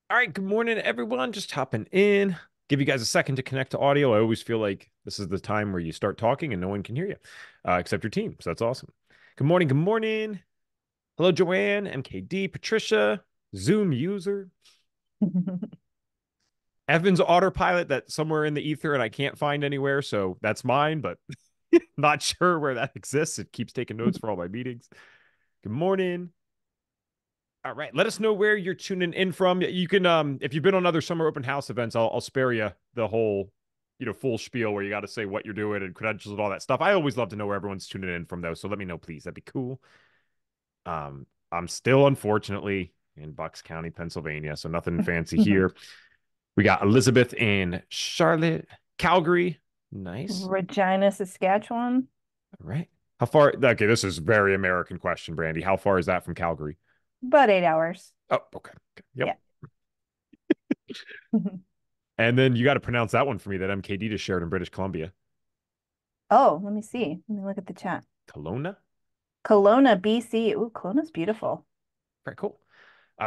All right, good morning, everyone. Just hopping in. Give you guys a second to connect to audio. I always feel like this is the time where you start talking and no one can hear you, except your team. So that's awesome. Good morning. Good morning. Hello, Joanne, MKD, Patricia, Zoom user, Evan's autopilot that's somewhere in the ether and I can't find anywhere. So that's mine, but not sure where that exists. It keeps taking notes for all my meetings. Good morning. All right. Let us know where you're tuning in from. You can, if you've been on other summer open house events, I'll spare you the whole, full spiel where you got to say what you're doing and credentials and all that stuff. I always love to know where everyone's tuning in from, though. So let me know, please. That'd be cool. I'm still, unfortunately, in Bucks County, Pennsylvania. So nothing fancy here. We got Elizabeth in Charlotte, Calgary. Nice. Regina, Saskatchewan. All right. How far? Okay, this is a very American question, Brandy. How far is that from Calgary? About 8 hours. Oh, okay. Yep. Yeah. And then you got to pronounce that one for me that MKD just shared in British Columbia. Oh, let me see. Let me look at the chat. Kelowna? Kelowna, BC. Ooh, Kelowna's beautiful. Very cool.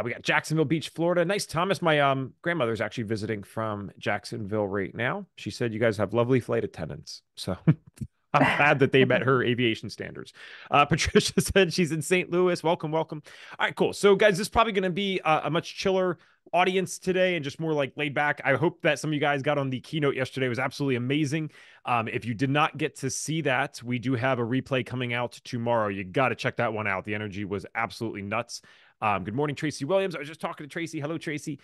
We got Jacksonville Beach, Florida. Nice, Thomas. My grandmother's actually visiting from Jacksonville right now. She said you guys have lovely flight attendants. So I'm glad that they met her aviation standards. Patricia said she's in St. Louis. Welcome, welcome. All right, cool. So, guys, this is probably going to be a much chiller audience today and just more like laid back. I hope that some of you guys got on the keynote yesterday. It was absolutely amazing. If you did not get to see that, we do have a replay coming out tomorrow. You got to check that one out. The energy was absolutely nuts. Good morning, Tracy Williams. I was just talking to Tracy. Hello, Tracy.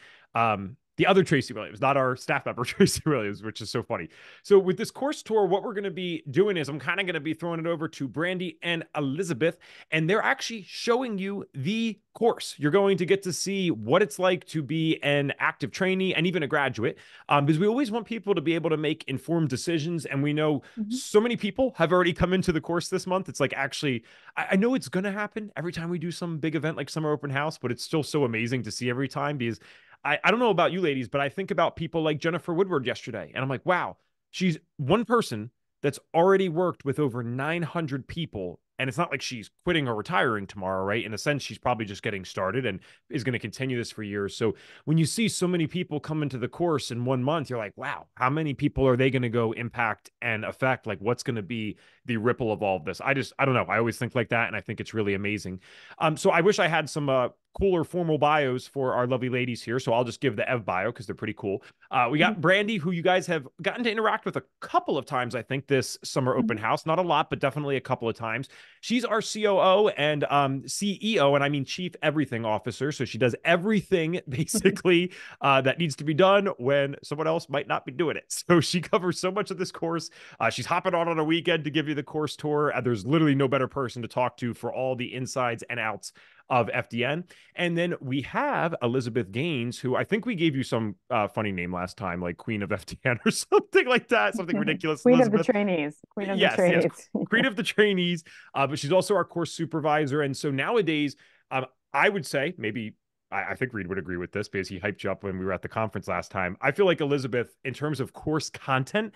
The other Tracy Williams, not our staff member, Tracy Williams, which is so funny. So with this course tour, what we're going to be doing is I'm kind of going to be throwing it over to Brandy and Elizabeth, and they're actually showing you the course. You're going to get to see what it's like to be an active trainee and even a graduate, because we always want people to be able to make informed decisions. And we know Mhm. so many people have already come into the course this month. It's like actually, I know it's going to happen every time we do some big event like Summer Open House, but it's still so amazing to see every time because I don't know about you ladies, but I think about people like Jennifer Woodward yesterday, and I'm like, wow, she's one person that's already worked with over 900 people. And it's not like she's quitting or retiring tomorrow, right? In a sense, she's probably just getting started and is going to continue this for years. So when you see so many people come into the course in 1 month, you're like, wow, how many people are they going to go impact and affect? Like, what's going to be the ripple of all of this? I don't know. I always think like that. And I think it's really amazing. So I wish I had some cooler formal bios for our lovely ladies here. So I'll just give the Ev bio because they're pretty cool. We got Brandy, who you guys have gotten to interact with a couple of times, I think, this summer open Mhm. house. Not a lot, but definitely a couple of times. She's our COO and CEO, and I mean Chief Everything Officer. So she does everything basically that needs to be done when someone else might not be doing it. So she covers so much of this course. She's hopping on a weekend to give you the course tour. There's literally no better person to talk to for all the insides and outs of FDN. And then we have Elizabeth Gaines, who I think we gave you some funny name last time, like Queen of FDN or something like that, something ridiculous. Queen of the Elizabeth, trainees. Queen of the yes, yes, trainees. Queen of the trainees, but she's also our course supervisor. And so nowadays, I would say maybe I think Reed would agree with this because he hyped you up when we were at the conference last time. I feel like Elizabeth, in terms of course content,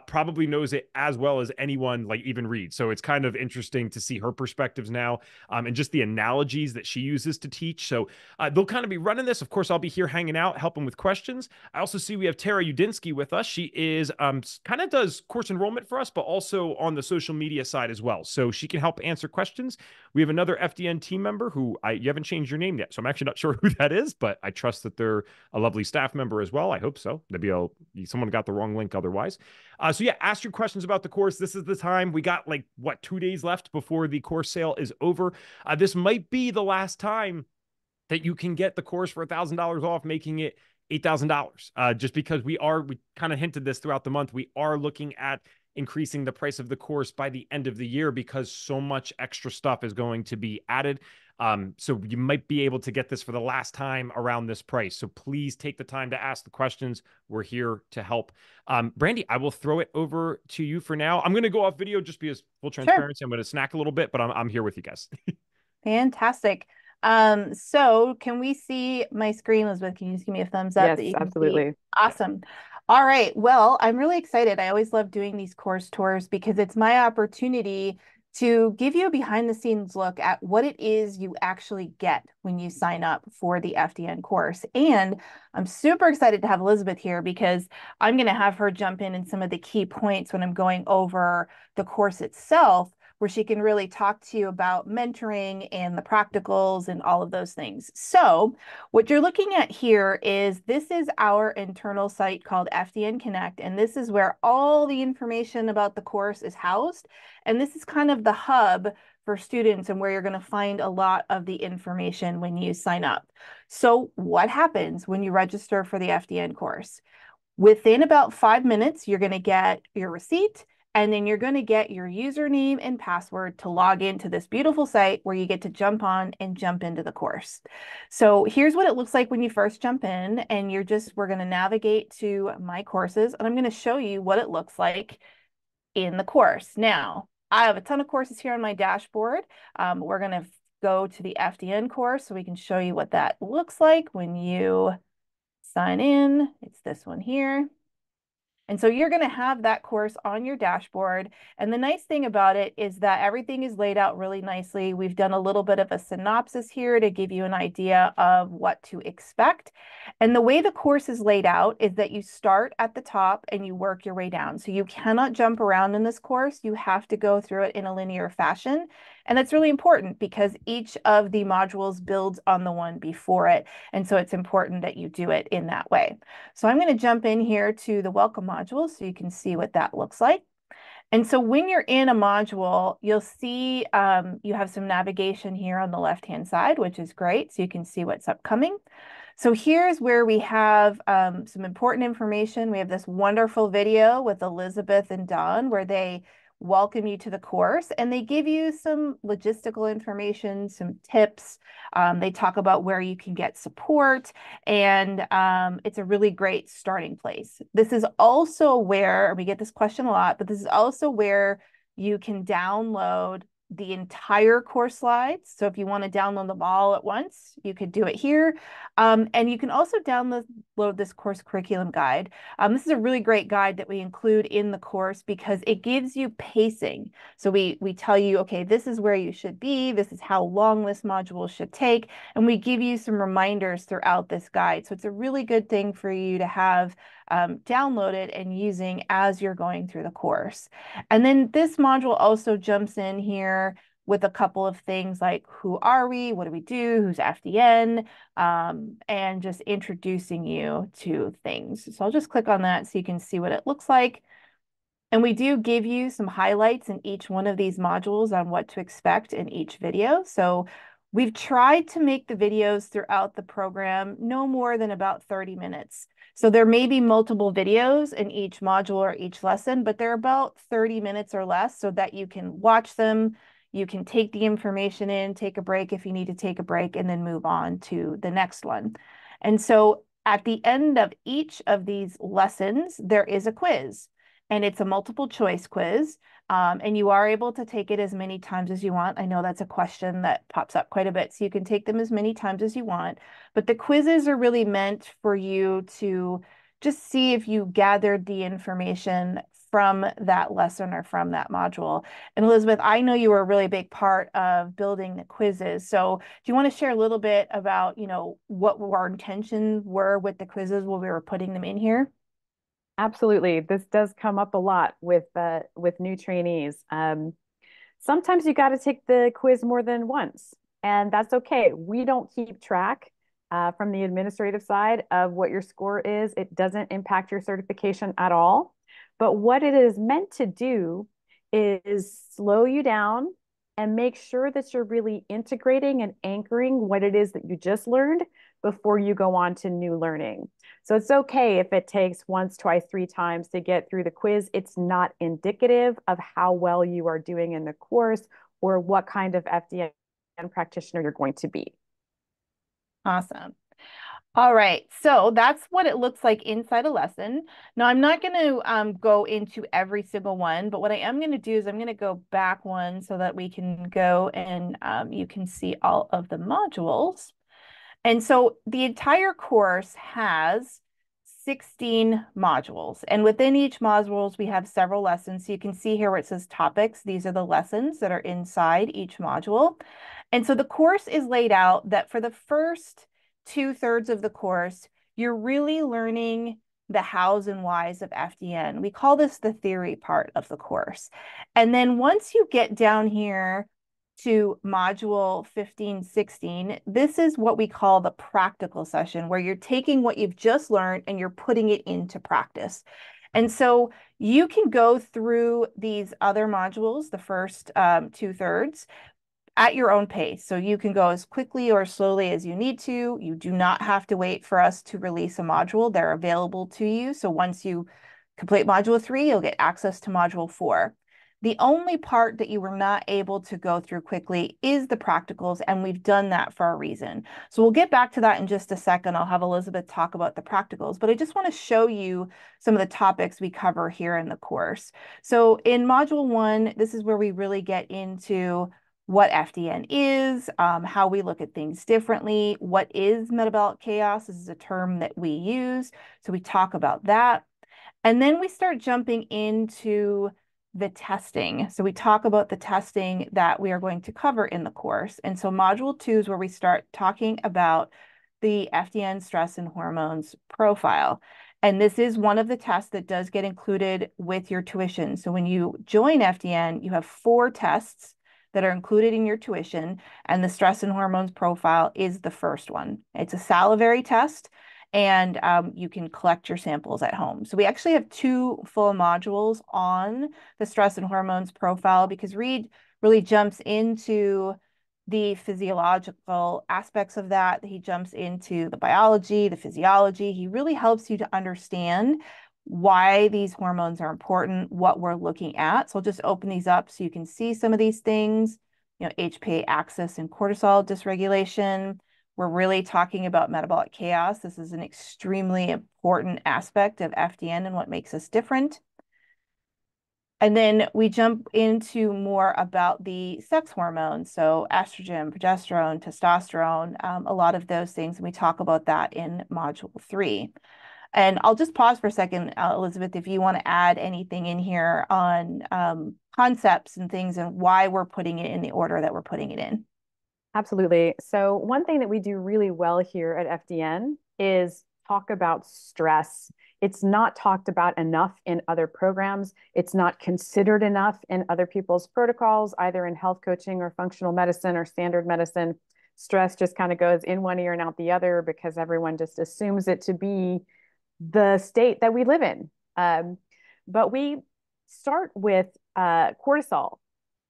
probably knows it as well as anyone, like even Reed. So it's kind of interesting to see her perspectives now, and just the analogies that she uses to teach. So they'll kind of be running this. Of course, I'll be here hanging out, helping with questions. I also see we have Tara Udinsky with us. She is kind of does course enrollment for us, but also on the social media side as well. So she can help answer questions. We have another FDN team member who you haven't changed your name yet, so I'm actually not sure who that is, but I trust that they're a lovely staff member as well. I hope so. Maybe someone got the wrong link otherwise. So yeah, ask your questions about the course. This is the time. We got like what 2 days left before the course sale is over. This might be the last time that you can get the course for $1,000 off, making it $8,000. Just because we kind of hinted this throughout the month, we are looking at increasing the price of the course by the end of the year because so much extra stuff is going to be added. So you might be able to get this for the last time around this price. So please take the time to ask the questions. We're here to help. Brandy, I will throw it over to you for now. I'm going to go off video just because full Sure. transparency. I'm going to snack a little bit, but I'm here with you guys. Fantastic. So can we see my screen, Elizabeth? Can you just give me a thumbs up that Yes, you can see? absolutely. Yeah. Awesome. All right. Well, I'm really excited. I always love doing these course tours because it's my opportunity to give you a behind the scenes look at what it is you actually get when you sign up for the FDN course. And I'm super excited to have Elizabeth here because I'm going to have her jump in some of the key points when I'm going over the course itself, where she can really talk to you about mentoring and the practicals and all of those things. So what you're looking at here is this is our internal site called FDN Connect, and this is where all the information about the course is housed. And this is kind of the hub for students and where you're going to find a lot of the information when you sign up. So what happens when you register for the FDN course? Within about 5 minutes, you're going to get your receipt, and then you're going to get your username and password to log into this beautiful site where you get to jump on and jump into the course. So here's what it looks like when you first jump in, and we're going to navigate to my courses, and I'm going to show you what it looks like in the course. Now, I have a ton of courses here on my dashboard. We're going to go to the FDN course so we can show you what that looks like when you sign in. It's this one here. And so you're going to have that course on your dashboard. And the nice thing about it is that everything is laid out really nicely. We've done a little bit of a synopsis here to give you an idea of what to expect. And the way the course is laid out is that you start at the top and you work your way down. So you cannot jump around in this course. You have to go through it in a linear fashion. And that's really important because each of the modules builds on the one before it. And so it's important that you do it in that way. So I'm going to jump in here to the welcome module so you can see what that looks like. And so when you're in a module, you'll see you have some navigation here on the left-hand side, which is great. So you can see what's upcoming. So here's where we have some important information. We have this wonderful video with Elizabeth and Don where they welcome you to the course and they give you some logistical information, some tips. They talk about where you can get support, and it's a really great starting place. This is also where, we get this question a lot, but this is also where you can download the entire course slides. So if you want to download them all at once, you could do it here. And you can also download this course curriculum guide. This is a really great guide that we include in the course because it gives you pacing. So we tell you, okay, this is where you should be. This is how long this module should take. And we give you some reminders throughout this guide. So it's a really good thing for you to have downloaded and using as you're going through the course. And then this module also jumps in here with a couple of things like who are we, what do we do, who's FDN, and just introducing you to things. So I'll just click on that so you can see what it looks like. And we do give you some highlights in each one of these modules on what to expect in each video. So we've tried to make the videos throughout the program no more than about 30 minutes. So there may be multiple videos in each module or each lesson, but they're about 30 minutes or less so that you can watch them. You can take the information in, take a break if you need to take a break, and then move on to the next one. And so at the end of each of these lessons, there is a quiz. And it's a multiple choice quiz. And you are able to take it as many times as you want. I know that's a question that pops up quite a bit. So you can take them as many times as you want. But the quizzes are really meant for you to just see if you gathered the information from that lesson or from that module. And Elizabeth, I know you were a really big part of building the quizzes. So do you want to share a little bit about, what our intentions were with the quizzes when we were putting them in here? Absolutely. This does come up a lot with new trainees. Sometimes you got to take the quiz more than once, and that's okay. We don't keep track from the administrative side of what your score is. It doesn't impact your certification at all. But what it is meant to do is slow you down and make sure that you're really integrating and anchoring what it is that you just learned before you go on to new learning. So it's okay if it takes once, twice, three times to get through the quiz. It's not indicative of how well you are doing in the course or what kind of FDN practitioner you're going to be. Awesome. All right, so that's what it looks like inside a lesson. Now, I'm not going to go into every single one, but what I am going to do is I'm going to go back one so that we can go and you can see all of the modules. And so the entire course has 16 modules. And within each modules, we have several lessons. So you can see here where it says topics. These are the lessons that are inside each module. And so the course is laid out that for the first 2/3 of the course, you're really learning the hows and whys of FDN. We call this the theory part of the course. And then once you get down here to module 15, 16, this is what we call the practical session, where you're taking what you've just learned and you're putting it into practice. And so you can go through these other modules, the first 2/3, at your own pace. So you can go as quickly or slowly as you need to. You do not have to wait for us to release a module. They're available to you. So once you complete module 3, you'll get access to module 4. The only part that you were not able to go through quickly is the practicals, and we've done that for a reason. So we'll get back to that in just a second. I'll have Elizabeth talk about the practicals, but I just want to show you some of the topics we cover here in the course. So in module 1, this is where we really get into what FDN is, how we look at things differently, what is metabolic chaos. This is a term that we use. So we talk about that. And then we start jumping into the testing. So we talk about the testing that we are going to cover in the course. And so module 2 is where we start talking about the FDN stress and hormones profile. And this is one of the tests that does get included with your tuition. So when you join FDN, you have 4 tests that are included in your tuition, and the stress and hormones profile is the first one. It's a salivary test, and you can collect your samples at home. So we actually have 2 full modules on the stress and hormones profile, because Reed really jumps into the physiological aspects of that. He jumps into the biology, the physiology. He really helps you to understand why these hormones are important, what we're looking at. So I'll just open these up so you can see some of these things. You know, HPA axis and cortisol dysregulation. We're really talking about metabolic chaos. This is an extremely important aspect of FDN and what makes us different. And then we jump into more about the sex hormones. So estrogen, progesterone, testosterone, a lot of those things. And we talk about that in module 3. And I'll just pause for a second, Elizabeth, if you want to add anything in here on concepts and things and why we're putting it in the order that we're putting it in. Absolutely. So one thing that we do really well here at FDN is talk about stress. It's not talked about enough in other programs. It's not considered enough in other people's protocols, either in health coaching or functional medicine or standard medicine. Stress just kind of goes in one ear and out the other because everyone just assumes it to be the state that we live in. But we start with cortisol,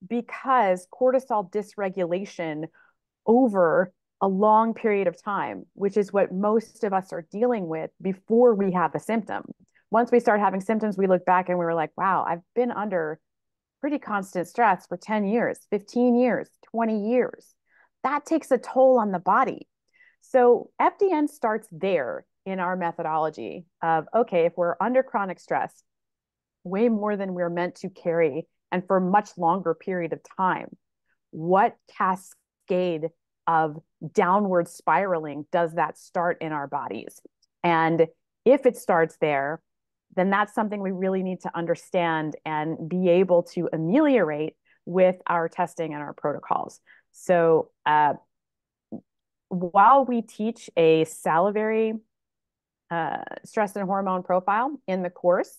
because cortisol dysregulation over a long period of time, which is what most of us are dealing with before we have a symptom. Once we start having symptoms, we look back and we were like, wow, I've been under pretty constant stress for 10 years, 15 years, 20 years. That takes a toll on the body. So FDN starts there in our methodology of, okay, if we're under chronic stress, way more than we're meant to carry and for a much longer period of time, what cascade of downward spiraling does that start in our bodies? And if it starts there, then that's something we really need to understand and be able to ameliorate with our testing and our protocols. So while we teach a salivary stress and hormone profile in the course,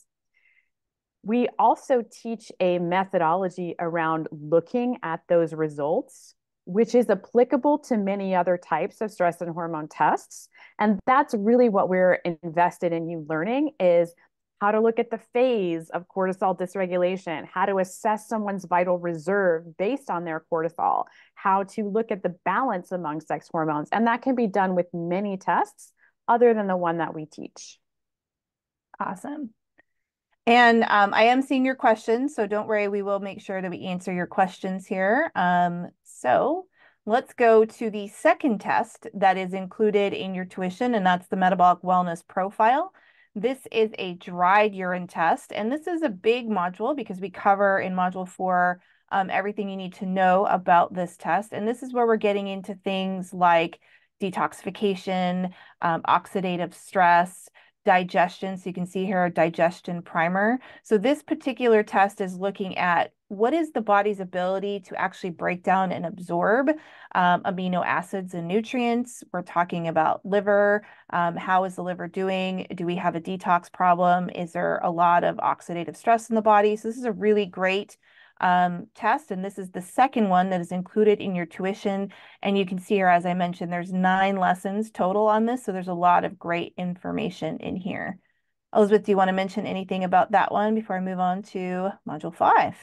we also teach a methodology around looking at those results, which is applicable to many other types of stress and hormone tests. And that's really what we're invested in you learning, is how to look at the phase of cortisol dysregulation, how to assess someone's vital reserve based on their cortisol, how to look at the balance among sex hormones. And that can be done with many tests other than the one that we teach. Awesome. And I am seeing your questions, so don't worry, we will make sure that we answer your questions here. So let's go to the second test that is included in your tuition, and that's the metabolic wellness profile. This is a dried urine test, and this is a big module because we cover in module 4 everything you need to know about this test. And this is where we're getting into things like detoxification, oxidative stress, digestion. So you can see here a digestion primer. So this particular test is looking at what is the body's ability to actually break down and absorb amino acids and nutrients. We're talking about liver. How is the liver doing? Do we have a detox problem? Is there a lot of oxidative stress in the body? So this is a really great test, and this is the second one that is included in your tuition. And you can see here, as I mentioned, there's 9 lessons total on this, so there's a lot of great information in here. Elizabeth, do you want to mention anything about that one before I move on to Module 5?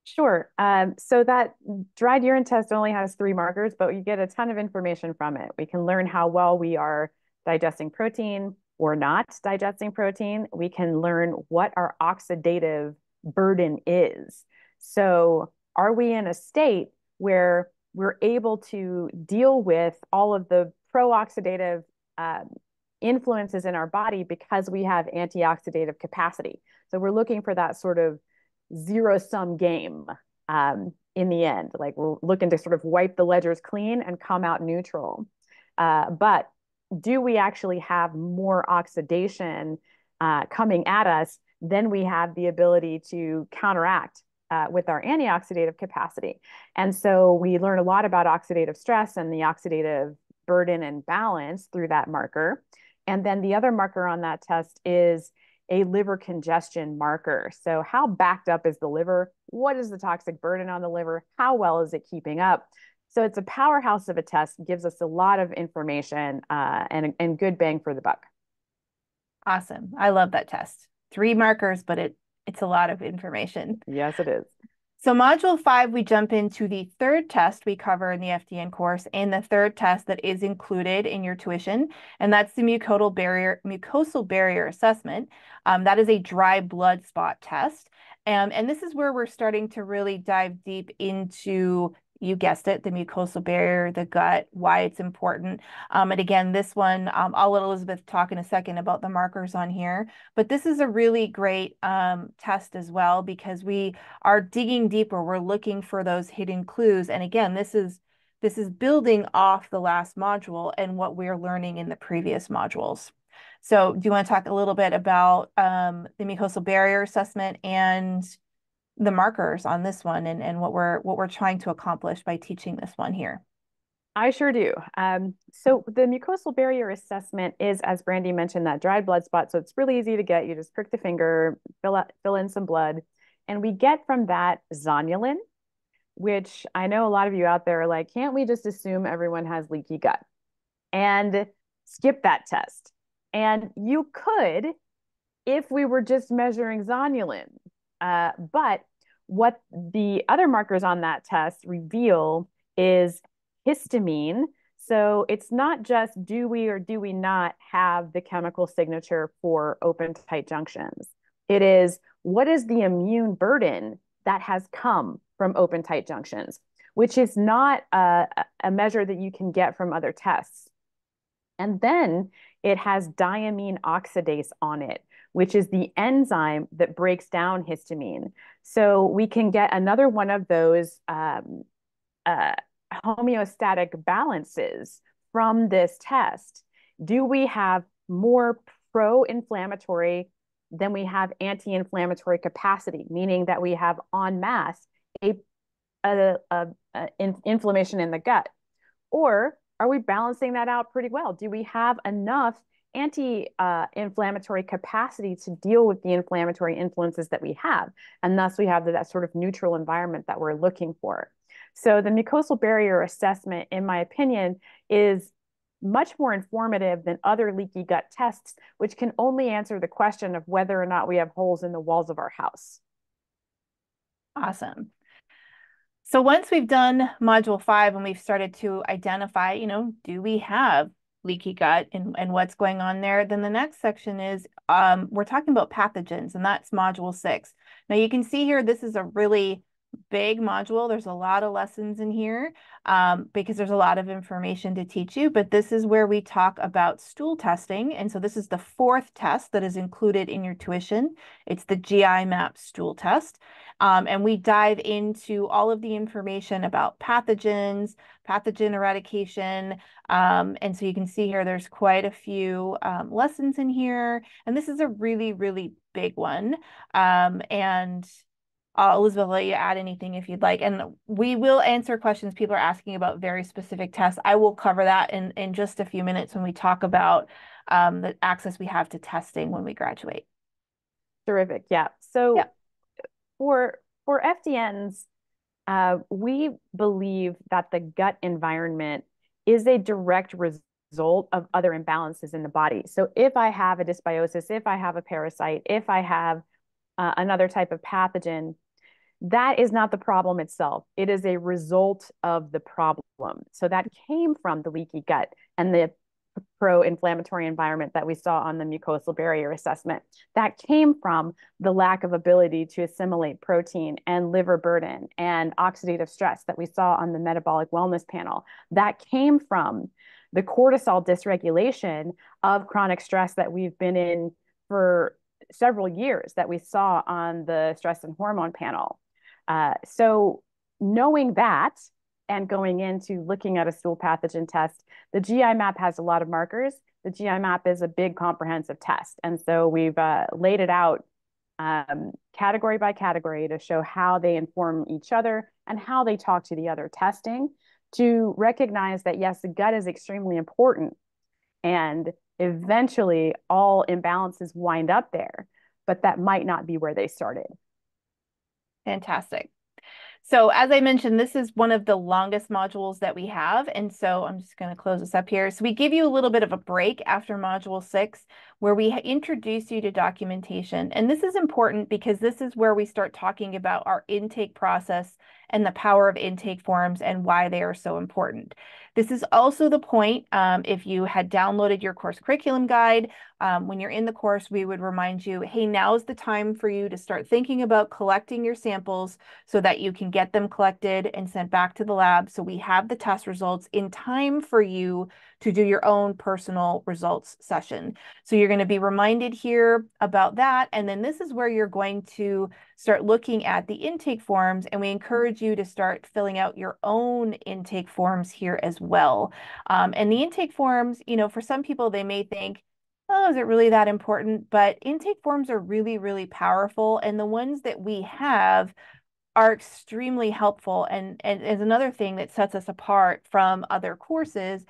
Sure. So that dried urine test only has 3 markers, but you get a ton of information from it. We can learn how well we are digesting protein or not digesting protein. We can learn what our oxidative burden is. So are we in a state where we're able to deal with all of the pro-oxidative influences in our body because we have antioxidative capacity? So we're looking for that sort of zero-sum game in the end. Like we're looking to sort of wipe the ledgers clean and come out neutral. But do we actually have more oxidation coming at us? Then we have the ability to counteract with our antioxidative capacity. And so we learn a lot about oxidative stress and the oxidative burden and balance through that marker. And then the other marker on that test is a liver congestion marker. So how backed up is the liver? What is the toxic burden on the liver? How well is it keeping up? So it's a powerhouse of a test, gives us a lot of information and good bang for the buck. Awesome. I love that test. 3 markers, but it's a lot of information. Yes, it is. So Module 5, we jump into the third test we cover in the FDN course, and the third test that is included in your tuition, and that's the mucosal barrier assessment. That is a dry blood spot test. And this is where we're starting to really dive deep into, you guessed it, the mucosal barrier, the gut, why it's important. And again, this one, I'll let Elizabeth talk in a second about the markers on here, but this is a really great test as well because we are digging deeper. We're looking for those hidden clues. And again, this is building off the last module and what we're learning in the previous modules. So do you want to talk a little bit about the mucosal barrier assessment and the markers on this one and what we're trying to accomplish by teaching this one here? I sure do. So the mucosal barrier assessment is, as Brandy mentioned, that dried blood spot. So it's really easy to get. You just prick the finger, fill in some blood, and we get from that zonulin, which I know a lot of you out there are like, can't we just assume everyone has leaky gut and skip that test? And you could if we were just measuring zonulin. But what the other markers on that test reveal is histamine. So it's not just do we or do we not have the chemical signature for open tight junctions. It is what is the immune burden that has come from open tight junctions, which is not a measure that you can get from other tests. And then it has diamine oxidase on it, which is the enzyme that breaks down histamine. So we can get another one of those homeostatic balances from this test. Do we have more pro-inflammatory than we have anti-inflammatory capacity, meaning that we have en masse inflammation in the gut? Or are we balancing that out pretty well? Do we have enough anti-inflammatory capacity to deal with the inflammatory influences that we have? And thus we have that sort of neutral environment that we're looking for. So the mucosal barrier assessment, in my opinion, is much more informative than other leaky gut tests, which can only answer the question of whether or not we have holes in the walls of our house. Awesome. So once we've done module 5 and we've started to identify, do we have leaky gut and what's going on there, then the next section is we're talking about pathogens, and that's module 6. Now you can see here, this is a really big module. There's a lot of lessons in here because there's a lot of information to teach you, but this is where we talk about stool testing. And so this is the fourth test that is included in your tuition. It's the GI map stool test. And we dive into all of the information about pathogens, pathogen eradication. And so you can see here, there's quite a few lessons in here. And this is a really, really big one. And Elizabeth, I'll let you add anything if you'd like. And we will answer questions people are asking about very specific tests. I will cover that in just a few minutes when we talk about the access we have to testing when we graduate. Terrific. Yeah. So for FDNs, we believe that the gut environment is a direct result of other imbalances in the body. So if I have a dysbiosis, if I have a parasite, if I have another type of pathogen, that is not the problem itself. It is a result of the problem. So that came from the leaky gut and the pro-inflammatory environment that we saw on the mucosal barrier assessment. That came from the lack of ability to assimilate protein and liver burden and oxidative stress that we saw on the metabolic wellness panel. That came from the cortisol dysregulation of chronic stress that we've been in for several years that we saw on the stress and hormone panel. So knowing that and going into looking at a stool pathogen test, the GI map has a lot of markers. The GI map is a big comprehensive test. And so we've laid it out category by category to show how they inform each other and how they talk to the other testing to recognize that, yes, the gut is extremely important. And eventually all imbalances wind up there, but that might not be where they started. Fantastic. So as I mentioned, this is one of the longest modules that we have. And so I'm just going to close this up here. So we give you a little bit of a break after module 6, where we introduce you to documentation. And this is important because this is where we start talking about our intake process and the power of intake forms and why they are so important. This is also the point, if you had downloaded your course curriculum guide, when you're in the course, we would remind you, hey, now is the time for you to start thinking about collecting your samples so that you can get them collected and sent back to the lab. So we have the test results in time for you to do your own personal results session. So you're going to be reminded here about that. And then this is where you're going to start looking at the intake forms. And we encourage you to start filling out your own intake forms here as well. And the intake forms, you know, for some people, they may think, oh, is it really that important? But intake forms are really, really powerful. And the ones that we have are extremely helpful and is another thing that sets us apart from other courses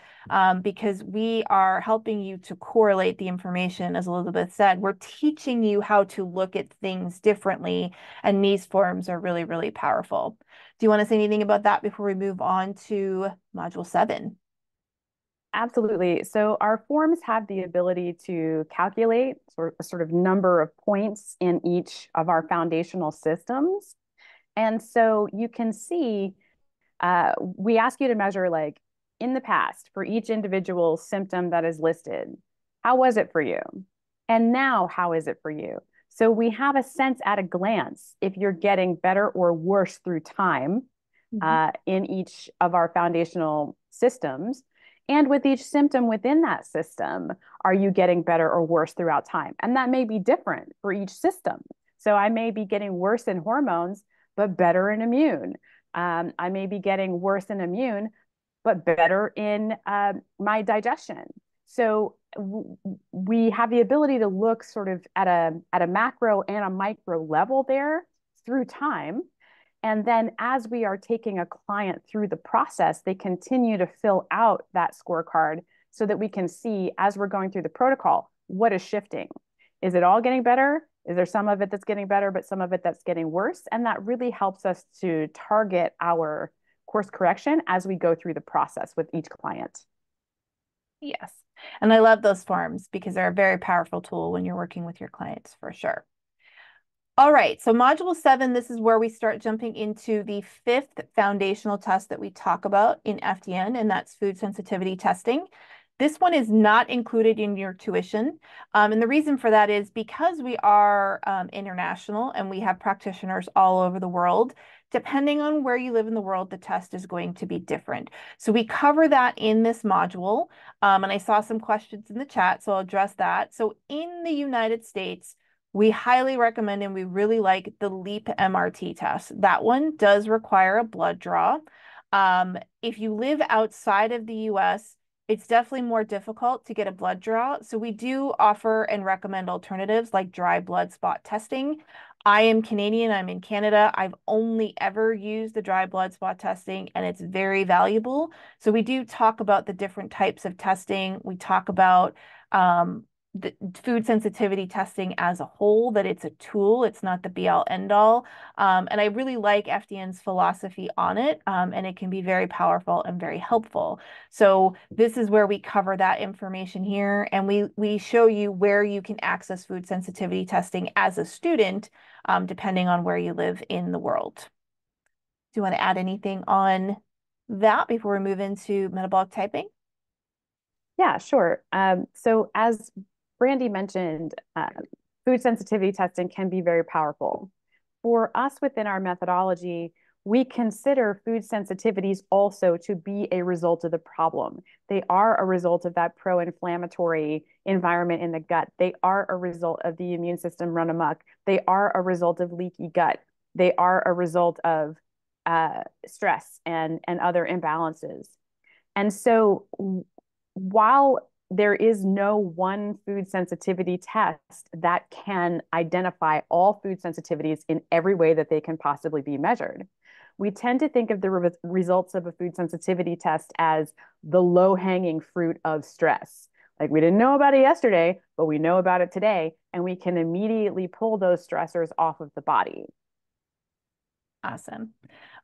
because we are helping you to correlate the information. As Elizabeth said, we're teaching you how to look at things differently, and these forms are really, really powerful. Do you want to say anything about that before we move on to module 7? Absolutely. So our forms have the ability to calculate a sort of number of points in each of our foundational systems. And so you can see, we ask you to measure, like, in the past for each individual symptom that is listed, how was it for you? And now, how is it for you? So we have a sense at a glance if you're getting better or worse through time in each of our foundational systems. And with each symptom within that system, are you getting better or worse throughout time? And that may be different for each system. So I may be getting worse in hormones, but better in immune. I may be getting worse in immune, but better in my digestion. So we have the ability to look sort of at a macro and a micro level there through time. And then as we are taking a client through the process, they continue to fill out that scorecard so that we can see, as we're going through the protocol, what is shifting. Is it all getting better? Is there some of it that's getting better, but some of it that's getting worse? And that really helps us to target our course correction as we go through the process with each client. Yes. And I love those forms because they're a very powerful tool when you're working with your clients, for sure. All right, so module 7, this is where we start jumping into the 5th foundational test that we talk about in FDN, and that's food sensitivity testing. This one is not included in your tuition. And the reason for that is because we are international and we have practitioners all over the world, Depending on where you live in the world, the test is going to be different. So we cover that in this module. And I saw some questions in the chat, so I'll address that. So in the United States, we highly recommend and we really like the LEAP MRT test. That one does require a blood draw. If you live outside of the US, it's definitely more difficult to get a blood draw. So we do offer and recommend alternatives like dry blood spot testing. I am Canadian, I'm in Canada. I've only ever used the dry blood spot testing and it's very valuable. So we do talk about the different types of testing. We talk about the food sensitivity testing as a whole, that it's a tool, it's not the be all end all. And I really like FDN's philosophy on it, and it can be very powerful and very helpful. So this is where we cover that information here, and we show you where you can access food sensitivity testing as a student, depending on where you live in the world. Do you want to add anything on that before we move into metabolic typing? Yeah, sure. So as Brandy mentioned, food sensitivity testing can be very powerful. For us within our methodology, we consider food sensitivities also to be a result of the problem. They are a result of that pro-inflammatory environment in the gut. They are a result of the immune system run amok. They are a result of leaky gut. They are a result of stress and other imbalances. And so while there is no one food sensitivity test that can identify all food sensitivities in every way that they can possibly be measured, we tend to think of the results of a food sensitivity test as the low-hanging fruit of stress. Like, we didn't know about it yesterday, but we know about it today, and we can immediately pull those stressors off of the body. Awesome.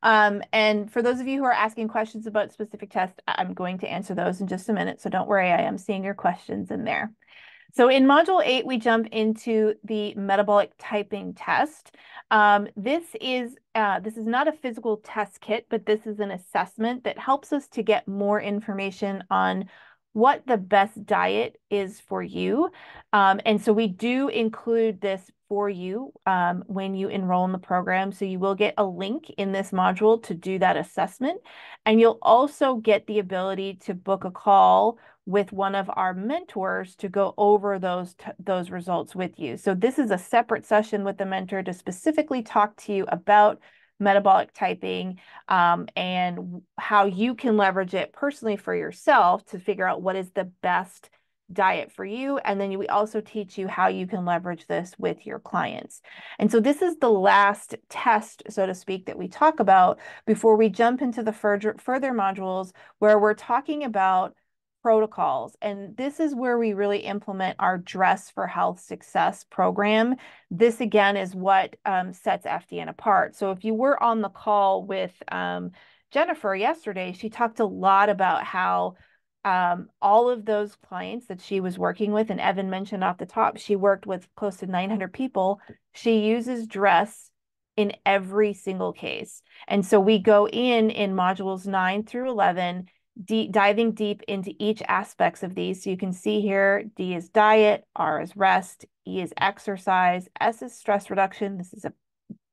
And for those of you who are asking questions about specific tests, I'm going to answer those in just a minute. So don't worry, I am seeing your questions in there. So in Module 8, we jump into the metabolic typing test. This is not a physical test kit, but this is an assessment that helps us to get more information on what the best diet is for you. And so we do include this for you when you enroll in the program. So you will get a link in this module to do that assessment. And you'll also get the ability to book a call with one of our mentors to go over those results with you. So this is a separate session with the mentor to specifically talk to you about metabolic typing and how you can leverage it personally for yourself to figure out what is the best diet for you. And then we also teach you how you can leverage this with your clients. And so this is the last test, so to speak, that we talk about before we jump into the further modules where we're talking about protocols. And this is where we really implement our Dress for Health Success program. This, again, is what sets FDN apart. So if you were on the call with Jennifer yesterday, she talked a lot about how all of those clients that she was working with, and Evan mentioned off the top, she worked with close to 900 people. She uses Dress in every single case. And so we go in modules 9 through 11, diving deep into each aspects of these. So you can see here, D is diet, R is rest, E is exercise, S is stress reduction. This is a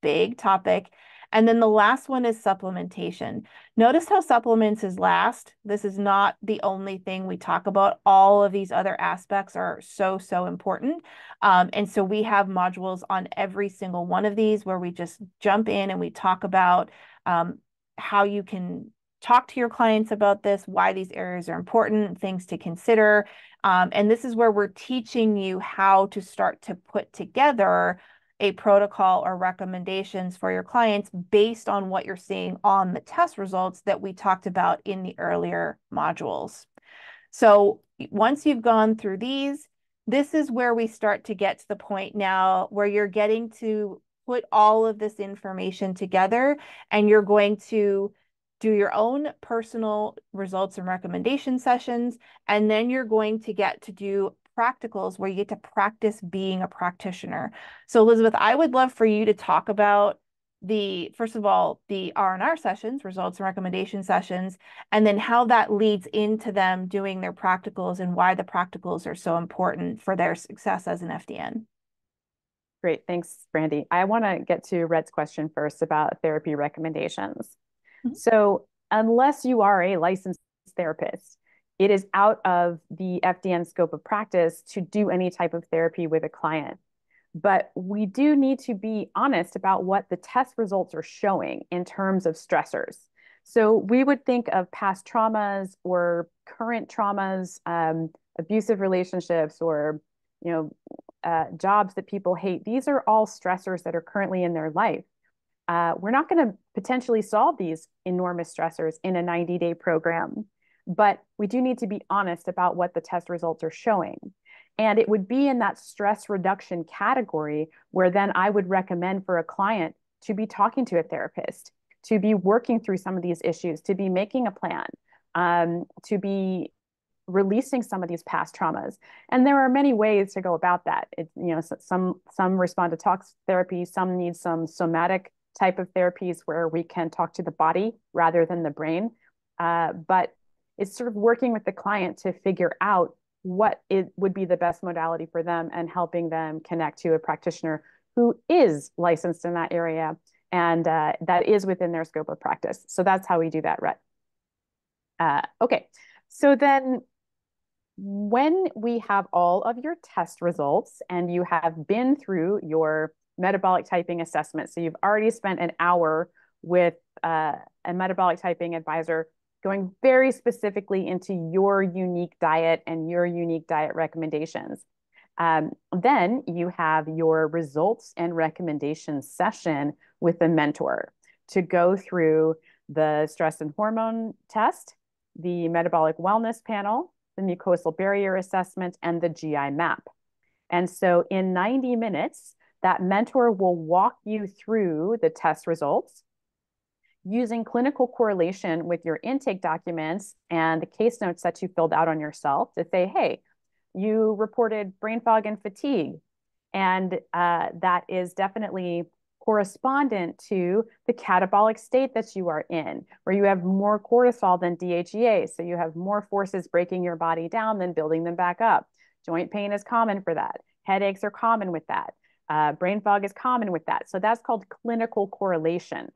big topic. And then the last one is supplementation. Notice how supplements is last. This is not the only thing we talk about. All of these other aspects are so, so important. And so we have modules on every single one of these where we just jump in and we talk about how you can talk to your clients about this, why these areas are important, things to consider. And this is where we're teaching you how to start to put together a protocol or recommendations for your clients based on what you're seeing on the test results that we talked about in the earlier modules. So once you've gone through these, this is where we start to get to the point now where you're getting to put all of this information together and you're going to do your own personal results and recommendation sessions, and then you're going to get to do practicals where you get to practice being a practitioner. So Elizabeth, I would love for you to talk about first of all, the R&R sessions, results and recommendation sessions, and then how that leads into them doing their practicals and why the practicals are so important for their success as an FDN. Great. Thanks, Brandy. I want to get to Rhett's question first about therapy recommendations. Mhm. So, unless you are a licensed therapist, it is out of the FDN scope of practice to do any type of therapy with a client. But we do need to be honest about what the test results are showing in terms of stressors. So we would think of past traumas or current traumas, abusive relationships, or jobs that people hate. These are all stressors that are currently in their life. We're not going to potentially solve these enormous stressors in a 90-day program, but we do need to be honest about what the test results are showing. And it would be in that stress reduction category where then I would recommend for a client to be talking to a therapist, to be working through some of these issues, to be making a plan, to be releasing some of these past traumas. And there are many ways to go about that. Some respond to talk therapy, some need some somatic type of therapies where we can talk to the body rather than the brain. But it's sort of working with the client to figure out what it would be the best modality for them and helping them connect to a practitioner who is licensed in that area and that is within their scope of practice. So that's how we do that, Rhett. Okay, so then when we have all of your test results and you have been through your metabolic typing assessment, so you've already spent an hour with a metabolic typing advisor going very specifically into your unique diet and your unique diet recommendations. Then you have your results and recommendations session with a mentor to go through the stress and hormone test, the metabolic wellness panel, the mucosal barrier assessment, and the GI map. And so in 90 minutes, that mentor will walk you through the test results using clinical correlation with your intake documents and the case notes that you filled out on yourself to say, hey, you reported brain fog and fatigue. And that is definitely correspondent to the catabolic state that you are in, where you have more cortisol than DHEA. So you have more forces breaking your body down than building them back up. Joint pain is common for that. Headaches are common with that. Brain fog is common with that. So that's called clinical correlation.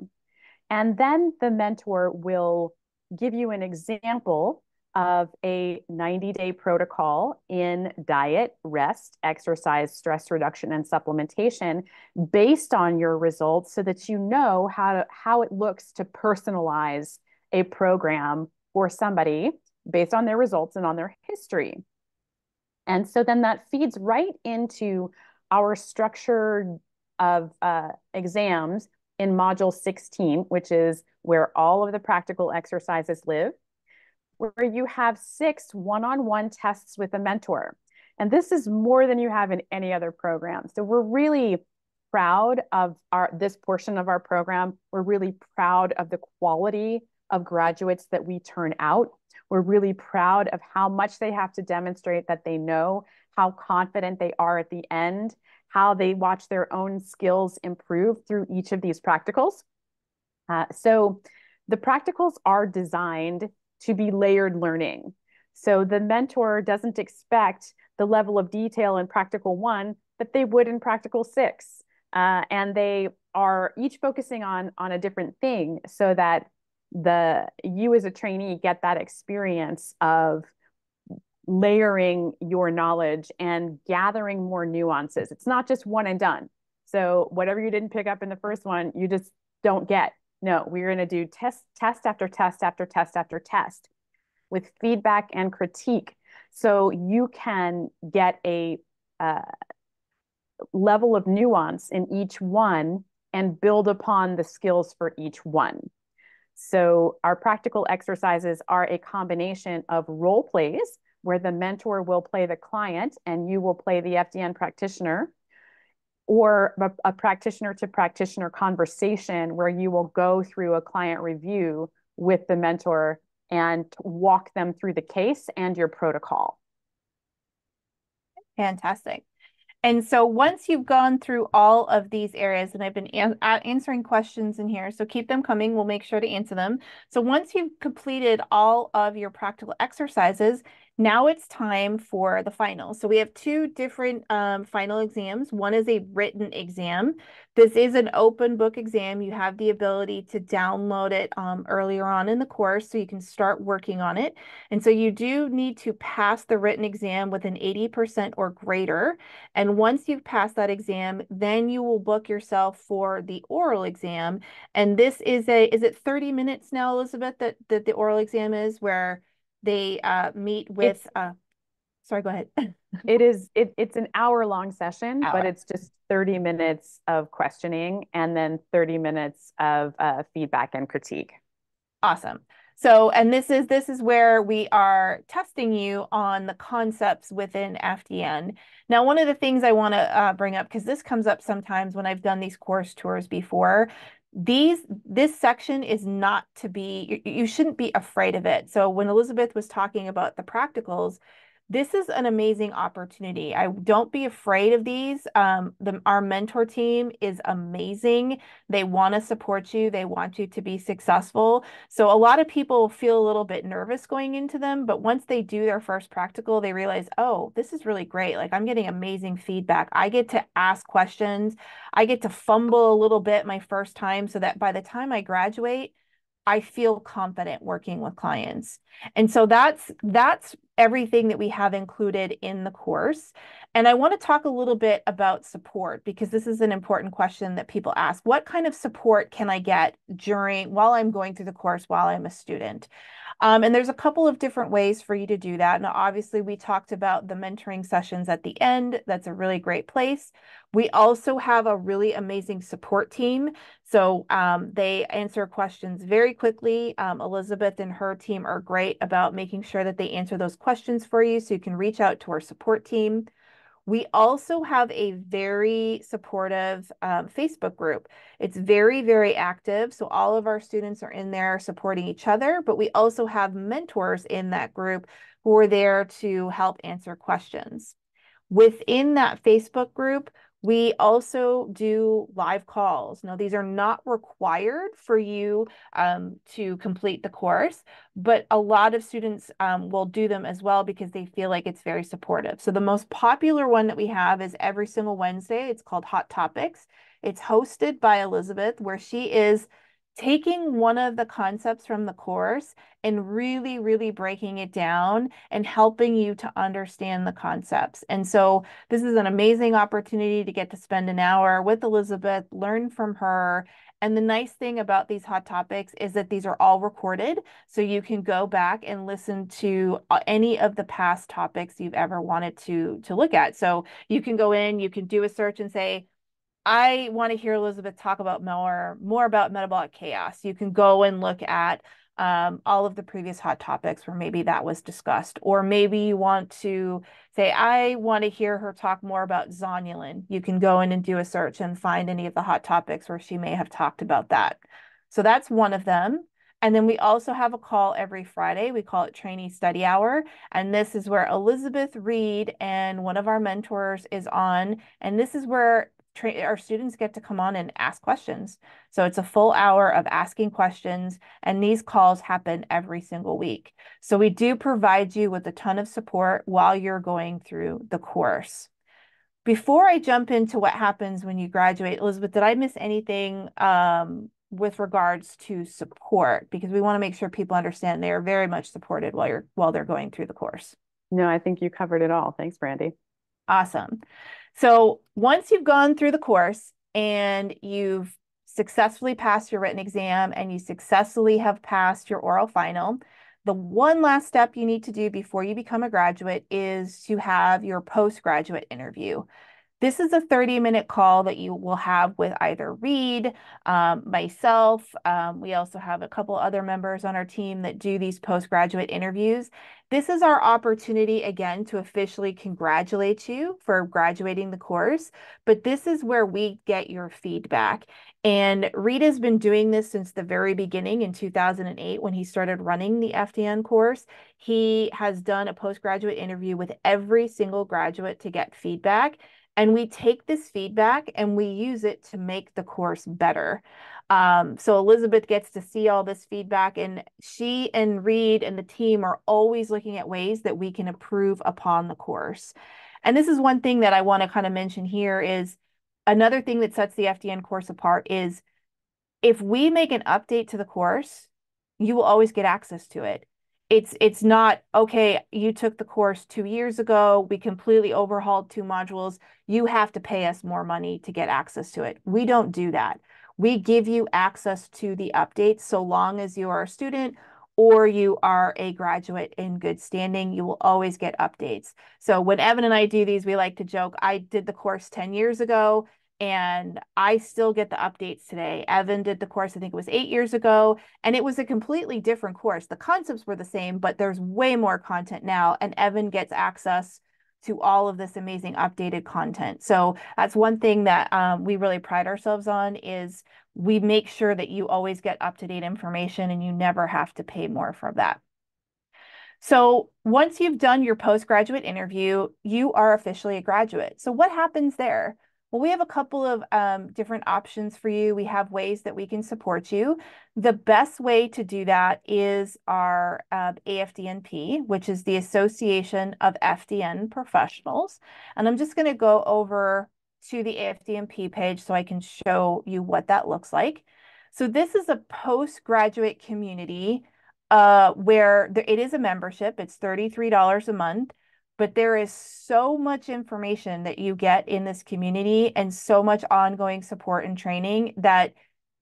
And then the mentor will give you an example of a 90-day protocol in diet, rest, exercise, stress reduction, and supplementation based on your results so that you know how it looks to personalize a program for somebody based on their results and on their history. And so then that feeds right into our structure of exams in module 16, which is where all of the practical exercises live, where you have 6 one-on-one tests with a mentor. And this is more than you have in any other program. So we're really proud of this portion of our program. We're really proud of the quality of graduates that we turn out. We're really proud of how much they have to demonstrate that they know, how confident they are at the end, how they watch their own skills improve through each of these practicals. So the practicals are designed to be layered learning. So the mentor doesn't expect the level of detail in practical 1 that they would in practical 6. And they are each focusing on a different thing so that you as a trainee get that experience of layering your knowledge and gathering more nuances. It's not just one and done. So whatever you didn't pick up in the first one, you just don't get. No, we're going to do test after test after test after test with feedback and critique. So you can get a level of nuance in each one and build upon the skills for each one. So our practical exercises are a combination of role plays where the mentor will play the client and you will play the FDN practitioner, or a practitioner to practitioner conversation where you will go through a client review with the mentor and walk them through the case and your protocol. Fantastic. And so once you've gone through all of these areas, and I've been answering questions in here, so keep them coming. We'll make sure to answer them. So once you've completed all of your practical exercises, Now it's time for the final. So we have two different final exams. One is a written exam. This is an open book exam. You have the ability to download it earlier on in the course so you can start working on it. And so you do need to pass the written exam with an 80% or greater. And once you've passed that exam, then you will book yourself for the oral exam. And this is it 30 minutes now, Elizabeth, that the oral exam is, where they meet with sorry, go ahead. It's an hour-long session, but Hour. it's just 30 minutes of questioning and then 30 minutes of feedback and critique. Awesome. So, and this is where we are testing you on the concepts within FDN. Now, one of the things I want to bring up, because this comes up sometimes when I've done these course tours before, this section is not to be, you shouldn't be afraid of it. So when Elizabeth was talking about the practicals, this is an amazing opportunity. Don't be afraid of these. Our mentor team is amazing. They want to support you. They want you to be successful. So a lot of people feel a little bit nervous going into them, but once they do their first practical, they realize, oh, this is really great. Like, I'm getting amazing feedback. I get to ask questions. I get to fumble a little bit my first time so that by the time I graduate, I feel confident working with clients. And so that's everything that we have included in the course. And I want to talk a little bit about support, because this is an important question that people ask. What kind of support can I get while I'm going through the course, while I'm a student? And there's a couple of different ways for you to do that. Now, obviously, we talked about the mentoring sessions at the end. That's a really great place. We also have a really amazing support team. So they answer questions very quickly. Elizabeth and her team are great about making sure that they answer those questions for you, so you can reach out to our support team. We also have a very supportive Facebook group. It's very, very active. So all of our students are in there supporting each other, but we also have mentors in that group who are there to help answer questions. Within that Facebook group, we also do live calls. Now, these are not required for you to complete the course, but a lot of students will do them as well because they feel like it's very supportive. So the most popular one that we have is every single Wednesday. It's called Hot Topics. It's hosted by Elizabeth, where she is taking one of the concepts from the course and really, really breaking it down and helping you to understand the concepts. And so this is an amazing opportunity to get to spend an hour with Elizabeth, learn from her. And the nice thing about these hot topics is that these are all recorded, so you can go back and listen to any of the past topics you've ever wanted to look at. So you can go in, you can do a search and say, I want to hear Elizabeth talk about more about metabolic chaos. You can go and look at all of the previous hot topics where maybe that was discussed. Or maybe you want to say, I want to hear her talk more about zonulin. You can go in and do a search and find any of the hot topics where she may have talked about that. So that's one of them. And then we also have a call every Friday. We call it Trainee Study Hour. And this is where Elizabeth Reed and one of our mentors is on. And this is where our students get to come on and ask questions. So it's a full hour of asking questions, and these calls happen every single week. So we do provide you with a ton of support while you're going through the course. Before I jump into what happens when you graduate, Elizabeth, did I miss anything with regards to support? Because we want to make sure people understand they are very much supported while they're going through the course. No, I think you covered it all. Thanks, Brandy. Awesome. So once you've gone through the course and you've successfully passed your written exam and you successfully have passed your oral final, the one last step you need to do before you become a graduate is to have your postgraduate interview. This is a 30-minute call that you will have with either Reed, myself. We also have a couple other members on our team that do these postgraduate interviews. This is our opportunity, again, to officially congratulate you for graduating the course, but this is where we get your feedback. And Reed has been doing this since the very beginning in 2008 when he started running the FDN course. He has done a postgraduate interview with every single graduate to get feedback. And we take this feedback and we use it to make the course better. So Elizabeth gets to see all this feedback, and she and Reed and the team are always looking at ways that we can improve upon the course. And this is one thing that I want to kind of mention here is another thing that sets the FDN course apart is if we make an update to the course, you will always get access to it. It's not, okay, you took the course 2 years ago, we completely overhauled 2 modules. You have to pay us more money to get access to it. We don't do that. We give you access to the updates so long as you are a student or you are a graduate in good standing, you will always get updates. So when Evan and I do these, we like to joke, I did the course 10 years ago and I still get the updates today. Evan did the course, I think it was 8 years ago, and it was a completely different course. The concepts were the same, but there's way more content now, and Evan gets access to all of this amazing updated content. So that's one thing that we really pride ourselves on is we make sure that you always get up-to-date information and you never have to pay more for that. So once you've done your postgraduate interview, you are officially a graduate. So what happens there? Well, we have a couple of different options for you. We have ways that we can support you. The best way to do that is our AFDNP, which is the Association of FDN Professionals. And I'm just going to go over to the AFDNP page so I can show you what that looks like. So this is a postgraduate community where it is a membership. It's $33 a month, but there is so much information that you get in this community and so much ongoing support and training that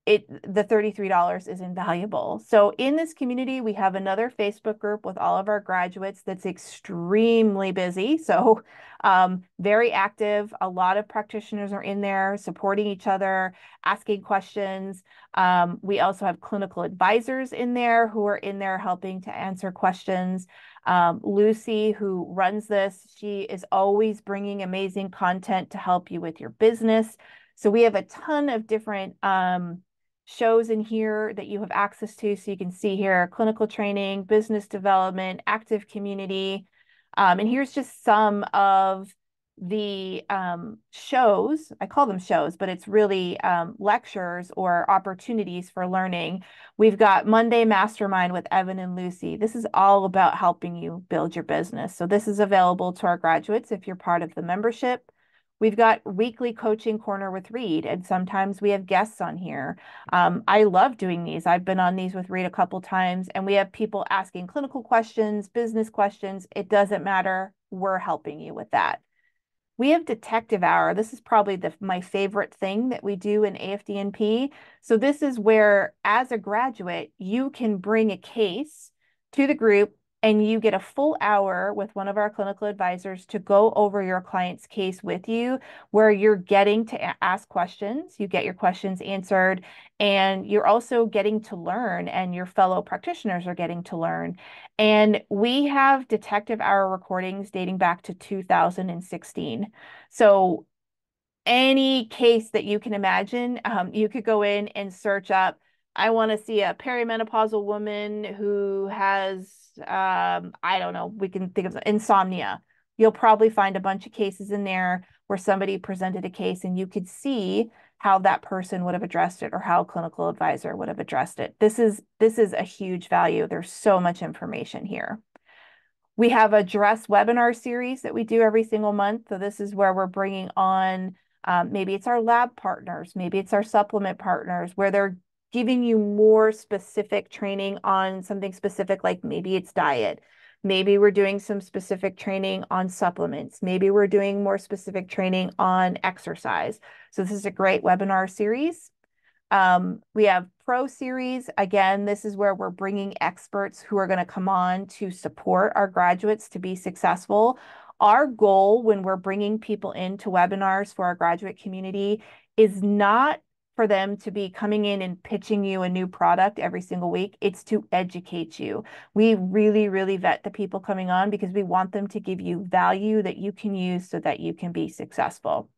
the $33 is invaluable. So in this community, we have another Facebook group with all of our graduates that's extremely busy. So very active. A lot of practitioners are in there supporting each other, asking questions. We also have clinical advisors in there who are in there helping to answer questions. Lucy, who runs this, she is always bringing amazing content to help you with your business. So we have a ton of different shows in here that you have access to. So you can see here, clinical training, business development, active community. And here's just some of the shows. I call them shows, but it's really lectures or opportunities for learning. We've got Monday Mastermind with Evan and Lucy. This is all about helping you build your business. So this is available to our graduates if you're part of the membership. We've got weekly coaching corner with Reed, and sometimes we have guests on here. I love doing these. I've been on these with Reed a couple times, and we have people asking clinical questions, business questions. It doesn't matter. We're helping you with that. We have detective hour. This is probably my favorite thing that we do in AFDNP. So this is where, as a graduate, you can bring a case to the group and you get a full hour with one of our clinical advisors to go over your client's case with you, where you're getting to ask questions, you get your questions answered, and you're also getting to learn, and your fellow practitioners are getting to learn. And we have detective hour recordings dating back to 2016. So any case that you can imagine, you could go in and search up, I want to see a perimenopausal woman who has, I don't know, we can think of insomnia. You'll probably find a bunch of cases in there where somebody presented a case and you could see how that person would have addressed it or how a clinical advisor would have addressed it. This is a huge value. There's so much information here. We have a dress webinar series that we do every single month. So this is where we're bringing on, maybe it's our lab partners, maybe it's our supplement partners, where they're giving you more specific training on something specific, like maybe it's diet. Maybe we're doing some specific training on supplements. Maybe we're doing more specific training on exercise. So this is a great webinar series. We have Pro Series. Again, this is where we're bringing experts who are going to come on to support our graduates to be successful. Our goal when we're bringing people into webinars for our graduate community is not for them to be coming in and pitching you a new product every single week. It's to educate you. We really, really vet the people coming on because we want them to give you value that you can use so that you can be successful.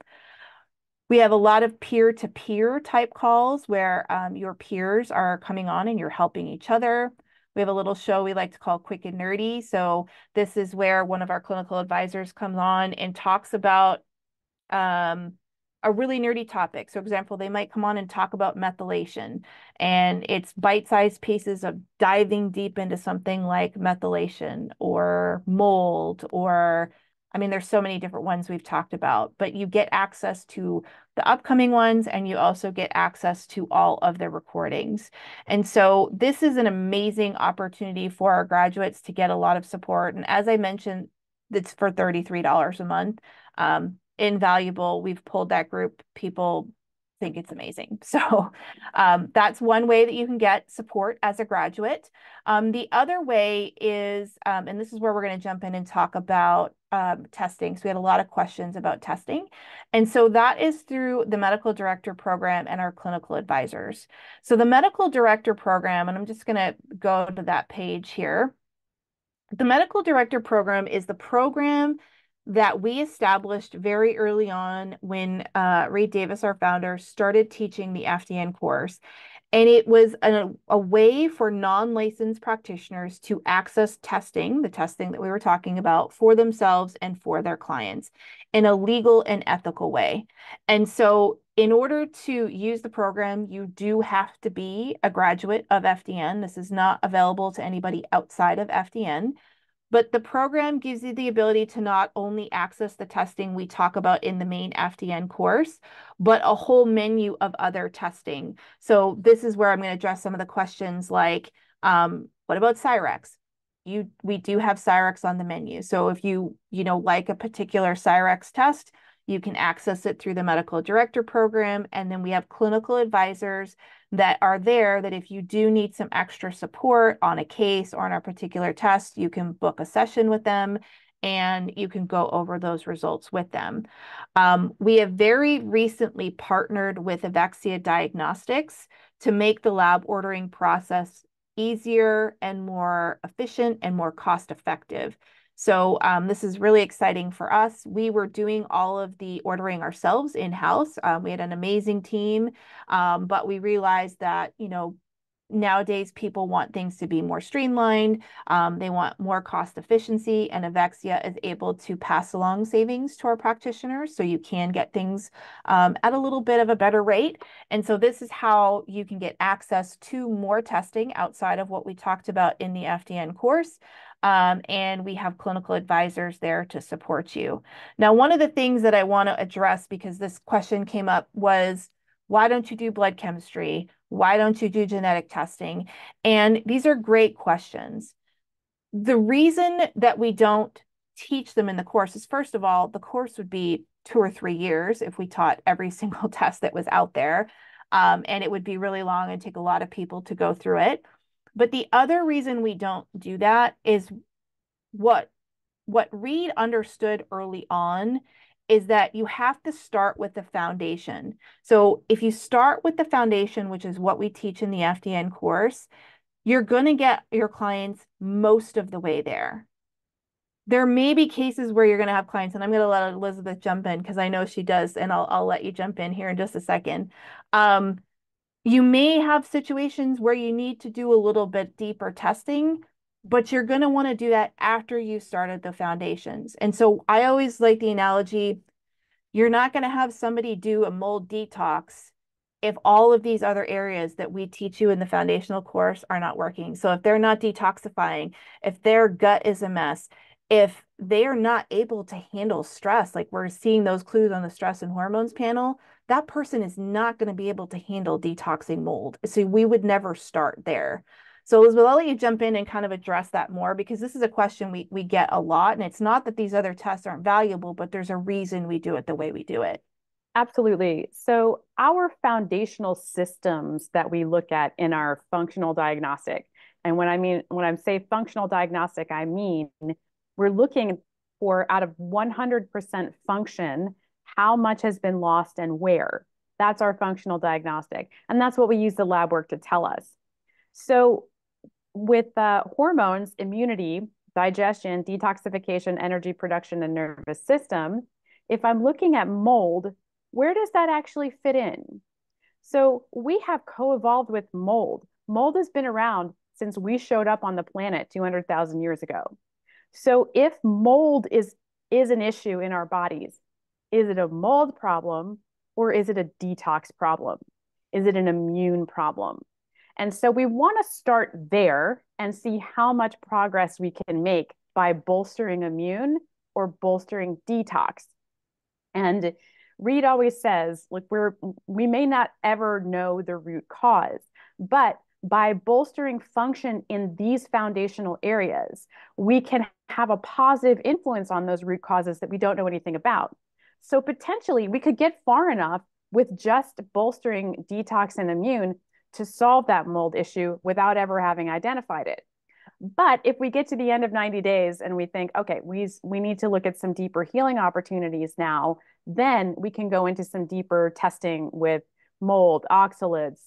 We have a lot of peer-to-peer type calls where your peers are coming on and you're helping each other. We have a little show we like to call Quick and Nerdy. So this is where one of our clinical advisors comes on and talks about a really nerdy topic. So, for example, they might come on and talk about methylation, and it's bite-sized pieces of diving deep into something like methylation or mold, or I mean, there's so many different ones we've talked about, but you get access to the upcoming ones, and you also get access to all of the recordings. And so this is an amazing opportunity for our graduates to get a lot of support. And as I mentioned, it's for $33 a month. Invaluable. We've pulled that group. People think it's amazing. So that's one way that you can get support as a graduate. The other way is, and this is where we're going to jump in and talk about testing. So we had a lot of questions about testing. And so that is through the medical director program and our clinical advisors. So the medical director program, and I'm just going to go to that page here. The medical director program is the program that we established very early on when Ray Davis, our founder, started teaching the FDN course. And it was a way for non-licensed practitioners to access testing, the testing that we were talking about, for themselves and for their clients in a legal and ethical way. And so in order to use the program, you do have to be a graduate of FDN. This is not available to anybody outside of FDN. But the program gives you the ability to not only access the testing we talk about in the main FDN course, but a whole menu of other testing. So this is where I'm going to address some of the questions like, what about Cyrex? We do have Cyrex on the menu. So if you like a particular Cyrex test, you can access it through the medical director program. And then we have clinical advisors that are there that if you do need some extra support on a case or on a particular test, you can book a session with them and you can go over those results with them. We have very recently partnered with Avexia Diagnostics to make the lab ordering process easier and more efficient and more cost effective. So this is really exciting for us. We were doing all of the ordering ourselves in-house. We had an amazing team, but we realized that, nowadays people want things to be more streamlined. They want more cost efficiency, and Avexia is able to pass along savings to our practitioners. So you can get things at a little bit of a better rate. And so this is how you can get access to more testing outside of what we talked about in the FDN course. And we have clinical advisors there to support you. Now, one of the things that I want to address, because this question came up, was why don't you do blood chemistry? Why don't you do genetic testing? And these are great questions. The reason that we don't teach them in the course is, first of all, the course would be 2 or 3 years if we taught every single test that was out there. And it would be really long and take a lot of people to go through it. But the other reason we don't do that is what Reed understood early on is that you have to start with the foundation. So if you start with the foundation, which is what we teach in the FDN course, you're going to get your clients most of the way there. There may be cases where you're going to have clients, and I'm going to let Elizabeth jump in because I know she does, and I'll let you jump in here in just a second. You may have situations where you need to do a little bit deeper testing, but you're going to want to do that after you started the foundations. And so I always like the analogy, you're not going to have somebody do a mold detox if all of these other areas that we teach you in the foundational course are not working. So if they're not detoxifying, if their gut is a mess, if they are not able to handle stress, like we're seeing those clues on the stress and hormones panel, that person is not going to be able to handle detoxing mold. So we would never start there. So Elizabeth, I'll let you jump in and kind of address that more, because this is a question we get a lot. And it's not that these other tests aren't valuable, but there's a reason we do it the way we do it. Absolutely. So our foundational systems that we look at in our functional diagnostic, and when I say functional diagnostic, I mean we're looking for, out of 100% function, how much has been lost and where. That's our functional diagnostic. And that's what we use the lab work to tell us. So with hormones, immunity, digestion, detoxification, energy production, and nervous system, if I'm looking at mold, where does that actually fit in? So we have co-evolved with mold. Mold has been around since we showed up on the planet 200,000 years ago. So if mold is an issue in our bodies, Is it a mold problem or is it a detox problem? Is it an immune problem? And so we want to start there and see how much progress we can make by bolstering immune or bolstering detox. And Reed always says, like, we may not ever know the root cause, but by bolstering function in these foundational areas, we can have a positive influence on those root causes that we don't know anything about. So potentially we could get far enough with just bolstering detox and immune to solve that mold issue without ever having identified it. But if we get to the end of 90 days and we think, okay, we need to look at some deeper healing opportunities now, then we can go into some deeper testing with mold, oxalates,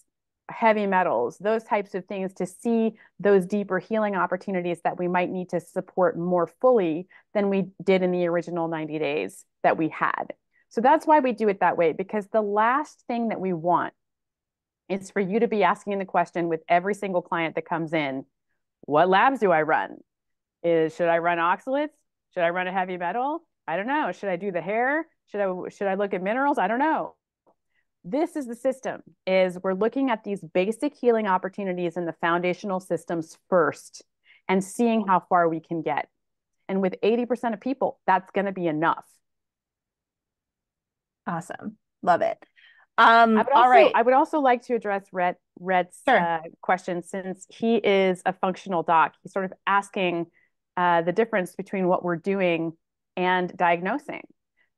heavy metals, those types of things to see those deeper healing opportunities that we might need to support more fully than we did in the original 90 days that we had. So that's why we do it that way, because the last thing that we want is for you to be asking the question with every single client that comes in, what labs do I run? Should I run oxalates? Should I run a heavy metal? I don't know. Should I do the hair? Should I look at minerals? I don't know. This is the system, is we're looking at these basic healing opportunities in the foundational systems first and seeing how far we can get. And with 80% of people, that's going to be enough. Awesome. Love it. All right. I would also like to address Rhett's sure. question, since he is a functional doc. He's sort of asking the difference between what we're doing and diagnosing.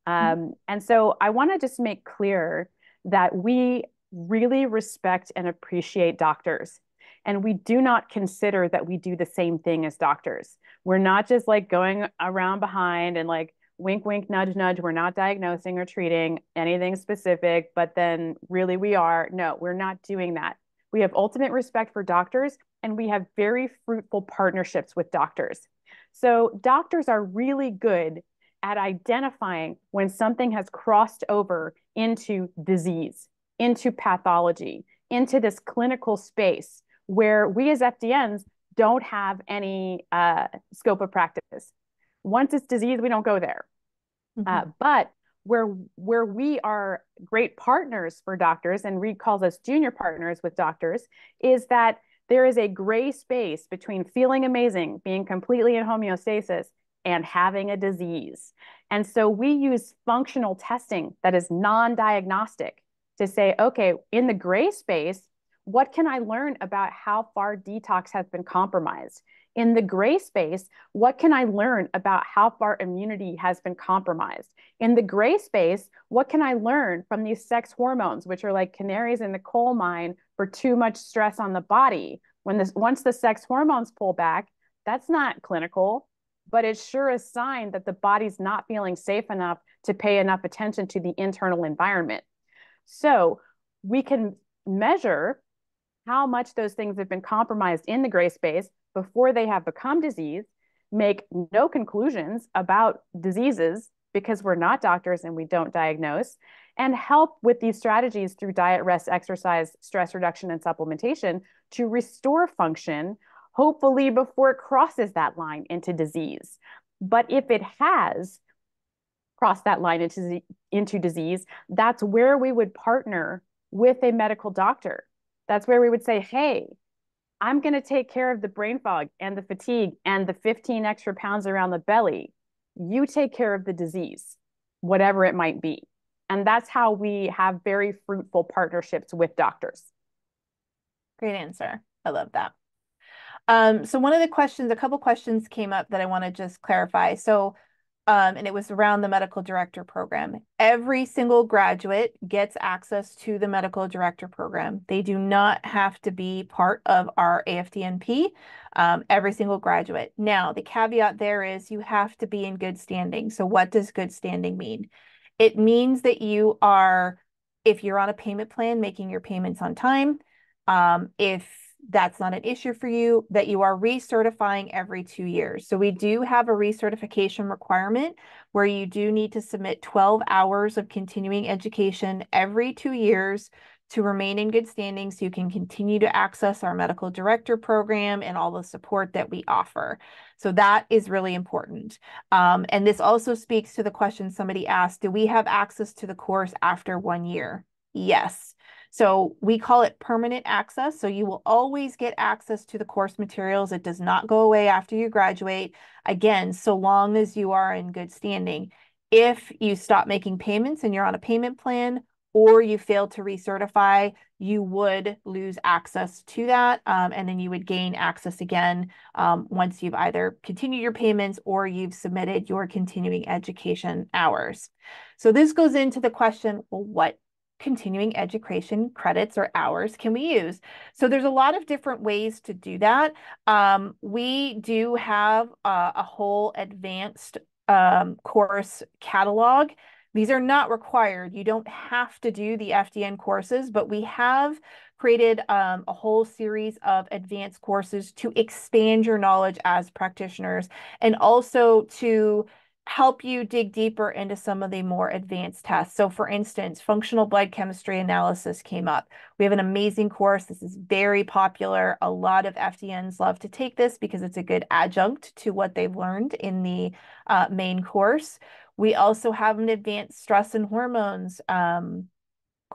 And so I want to just make clear that we really respect and appreciate doctors. And we do not consider that we do the same thing as doctors. We're not just like going around behind and like, wink, wink, nudge, nudge. We're not diagnosing or treating anything specific, but then really we are. No, we're not doing that. We have ultimate respect for doctors, and we have very fruitful partnerships with doctors. So doctors are really good at identifying when something has crossed over into disease, into pathology, into this clinical space where we as FDNs don't have any scope of practice. Once it's disease, we don't go there. But where we are great partners for doctors, and Reed calls us junior partners with doctors, is that there is a gray space between feeling amazing, being completely in homeostasis, and having a disease. And so we use functional testing that is non-diagnostic to say, okay, in the gray space, what can I learn about how far detox has been compromised? In the gray space, what can I learn about how far immunity has been compromised? In the gray space, what can I learn from these sex hormones, which are like canaries in the coal mine for too much stress on the body? Once the sex hormones pull back, that's not clinical, but it's sure a sign that the body's not feeling safe enough to pay enough attention to the internal environment. So we can measure how much those things have been compromised in the gray space before they have become disease, make no conclusions about diseases because we're not doctors and we don't diagnose, and help with these strategies through diet, rest, exercise, stress reduction, and supplementation to restore function, hopefully before it crosses that line into disease. But if it has crossed that line into disease, that's where we would partner with a medical doctor. That's where we would say, hey, I'm going to take care of the brain fog and the fatigue and the 15 extra pounds around the belly. You take care of the disease, whatever it might be. And that's how we have very fruitful partnerships with doctors. Great answer. I love that. So one of the questions, a couple questions came up that I want to just clarify. So, and it was around the medical director program. Every single graduate gets access to the medical director program. They do not have to be part of our AFDNP, every single graduate. Now, the caveat there is you have to be in good standing. So what does good standing mean? It means that you are, if you're on a payment plan, making your payments on time. If that's not an issue for you, that you are recertifying every 2 years. So we do have a recertification requirement where you do need to submit 12 hours of continuing education every 2 years to remain in good standing so you can continue to access our medical director program and all the support that we offer. So that is really important. And this also speaks to the question somebody asked, do we have access to the course after 1 year? Yes. So we call it permanent access. So you will always get access to the course materials. It does not go away after you graduate. Again, so long as you are in good standing. If you stop making payments and you're on a payment plan, or you fail to recertify, you would lose access to that. And then you would gain access again once you've either continued your payments or you've submitted your continuing education hours. So this goes into the question, well, what continuing education credits or hours can we use? So there's a lot of different ways to do that. We do have a whole advanced course catalog. These are not required. You don't have to do the FDN courses, but we have created a whole series of advanced courses to expand your knowledge as practitioners and also to help you dig deeper into some of the more advanced tests. So for instance, functional blood chemistry analysis came up. We have an amazing course. This is very popular. A lot of FDNs love to take this because it's a good adjunct to what they've learned in the main course. We also have an advanced stress and hormones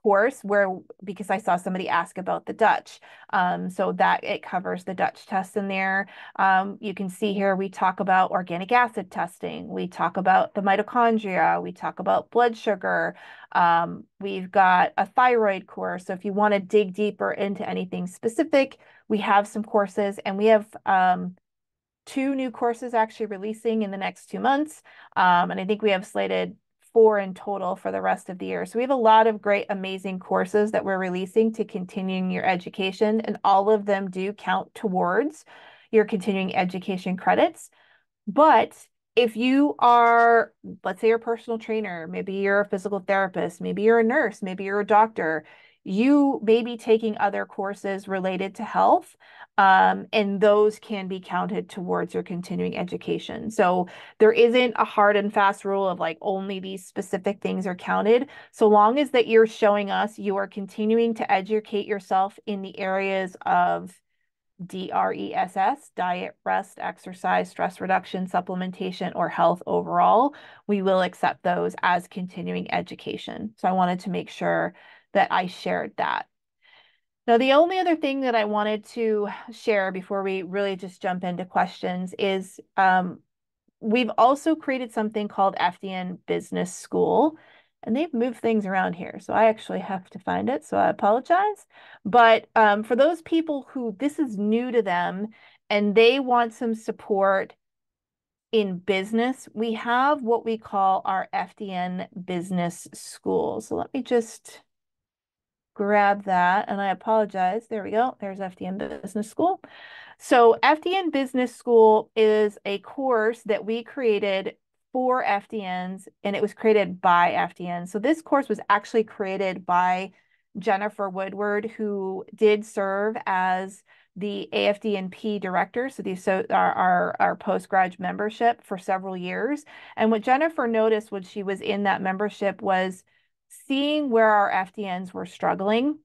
course where, because I saw somebody ask about the Dutch. So that it covers the Dutch test in there. You can see here, we talk about organic acid testing. We talk about the mitochondria. We talk about blood sugar. We've got a thyroid course. So if you want to dig deeper into anything specific, we have some courses, and we have 2 new courses actually releasing in the next 2 months. And I think we have slated 4 in total for the rest of the year. So we have a lot of great, amazing courses that we're releasing to continuing your education, and all of them do count towards your continuing education credits. But if you are, let's say you're a personal trainer, maybe you're a physical therapist, maybe you're a nurse, maybe you're a doctor, you may be taking other courses related to health, and those can be counted towards your continuing education. So there isn't a hard and fast rule of like only these specific things are counted. So long as that you're showing us you are continuing to educate yourself in the areas of DRESS, diet, rest, exercise, stress reduction, supplementation, or health overall, we will accept those as continuing education. So I wanted to make sure that I shared that. Now, the only other thing that I wanted to share before we really just jump into questions is we've also created something called FDN Business School, and they've moved things around here. So I actually have to find it, so I apologize. But for those people who this is new to them and they want some support in business, we have what we call our FDN Business School. So let me just grab that, and I apologize. There we go. There's FDN Business School. So FDN Business School is a course that we created for FDNs, and it was created by FDNs. So this course was actually created by Jennifer Woodward, who did serve as the AFDNP director, so our post-grad membership for several years. And what Jennifer noticed when she was in that membership was seeing where our FDNs were struggling.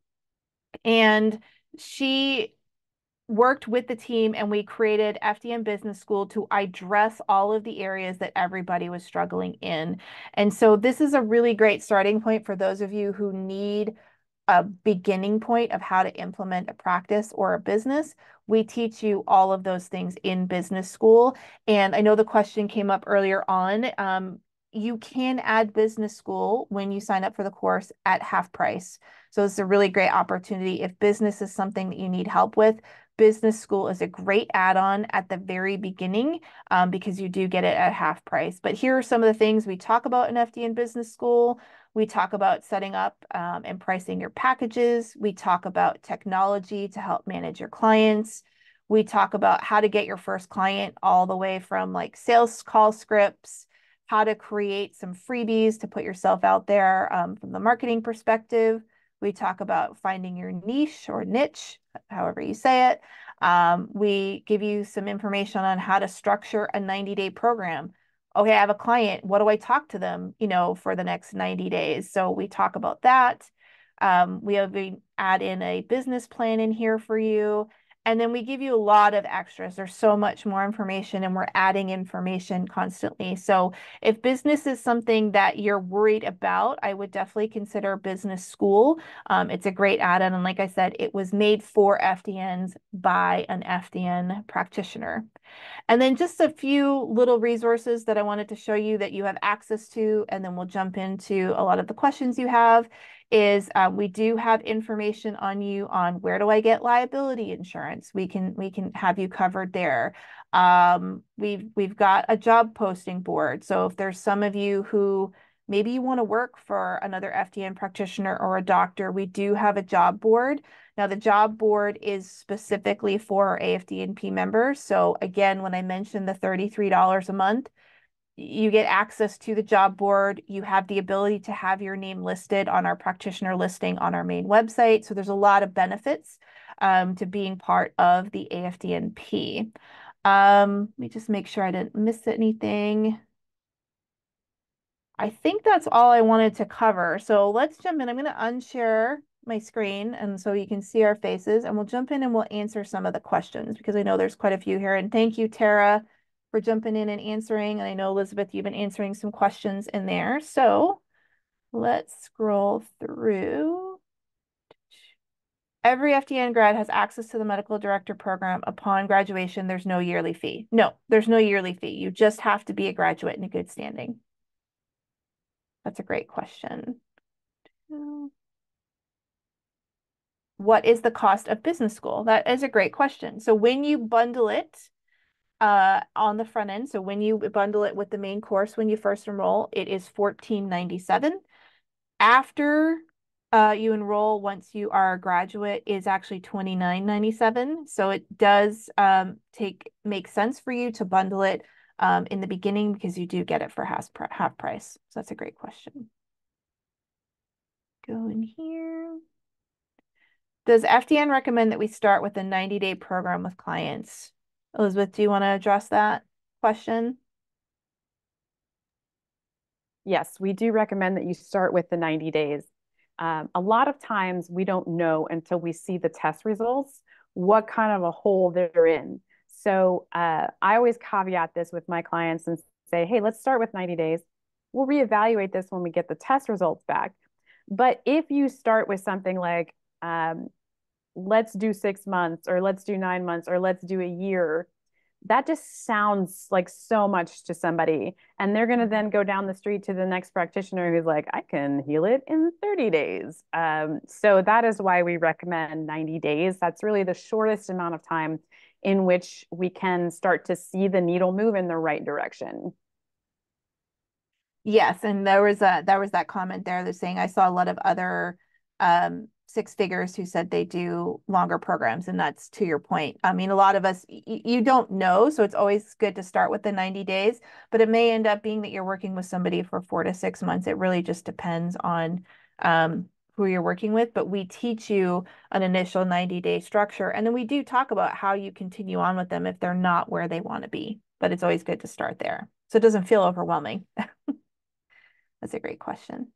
And she worked with the team, and we created FDN Business School to address all of the areas that everybody was struggling in. And so this is a really great starting point for those of you who need a beginning point of how to implement a practice or a business. We teach you all of those things in business school. And I know the question came up earlier on. You can add business school when you sign up for the course at half price. So it's a really great opportunity. If business is something that you need help with, business school is a great add-on at the very beginning because you do get it at half price. But here are some of the things we talk about in FDN Business School. We talk about setting up and pricing your packages. We talk about technology to help manage your clients. We talk about how to get your first client all the way from like sales call scripts, how to create some freebies to put yourself out there from the marketing perspective. We talk about finding your niche or niche, however you say it. We give you some information on how to structure a 90-day program. Okay, I have a client. What do I talk to them, for the next 90 days? So we talk about that. We add in a business plan in here for you. And then we give you a lot of extras. There's so much more information, and we're adding information constantly. So if business is something that you're worried about, I would definitely consider business school. It's a great add-on. And like I said, it was made for FDNs by an FDN practitioner. And then just a few little resources that I wanted to show you that you have access to, and then we'll jump into a lot of the questions you have, is we do have information on you on where do I get liability insurance. We can have you covered there. We've got a job posting board. So if there's some of you who maybe you want to work for another FDN practitioner or a doctor, we do have a job board. Now, the job board is specifically for our AFDNP members. So again, when I mentioned the $33 a month, you get access to the job board. You have the ability to have your name listed on our practitioner listing on our main website. So there's a lot of benefits to being part of the AFDNP. Let me just make sure I didn't miss anything. I think that's all I wanted to cover. So let's jump in. I'm going to unshare my screen and so you can see our faces, and we'll jump in and we'll answer some of the questions because I know there's quite a few here. And thank you, Tara, for jumping in and answering. And I know, Elizabeth, you've been answering some questions in there. So let's scroll through. Every FDN grad has access to the medical director program. Upon graduation, there's no yearly fee. No, there's no yearly fee. You just have to be a graduate in good standing. That's a great question. What is the cost of business school? That is a great question. So when you bundle it on the front end, so when you bundle it with the main course, when you first enroll, it is $14.97. After you enroll, once you are a graduate, is actually $29.97. So it does make sense for you to bundle it in the beginning because you do get it for half price. So that's a great question. Go in here. Does FDN recommend that we start with a 90-day program with clients? Elizabeth, do you want to address that question? Yes, we do recommend that you start with the 90 days. A lot of times we don't know until we see the test results what kind of a hole they're in. So I always caveat this with my clients and say, hey, let's start with 90 days. We'll reevaluate this when we get the test results back. But if you start with something like, let's do 6 months, or let's do 9 months, or let's do a year, that just sounds like so much to somebody. And they're going to then go down the street to the next practitioner who's like, I can heal it in 30 days. So that is why we recommend 90 days. That's really the shortest amount of time in which we can start to see the needle move in the right direction. Yes, and there was that comment there that's saying I saw a lot of other six figures who said they do longer programs, and that's to your point. I mean, a lot of us, you don't know, so it's always good to start with the 90 days, but it may end up being that you're working with somebody for 4 to 6 months. It really just depends on who you're working with, but we teach you an initial 90-day structure, and then we do talk about how you continue on with them if they're not where they want to be, but it's always good to start there so it doesn't feel overwhelming. That's a great question.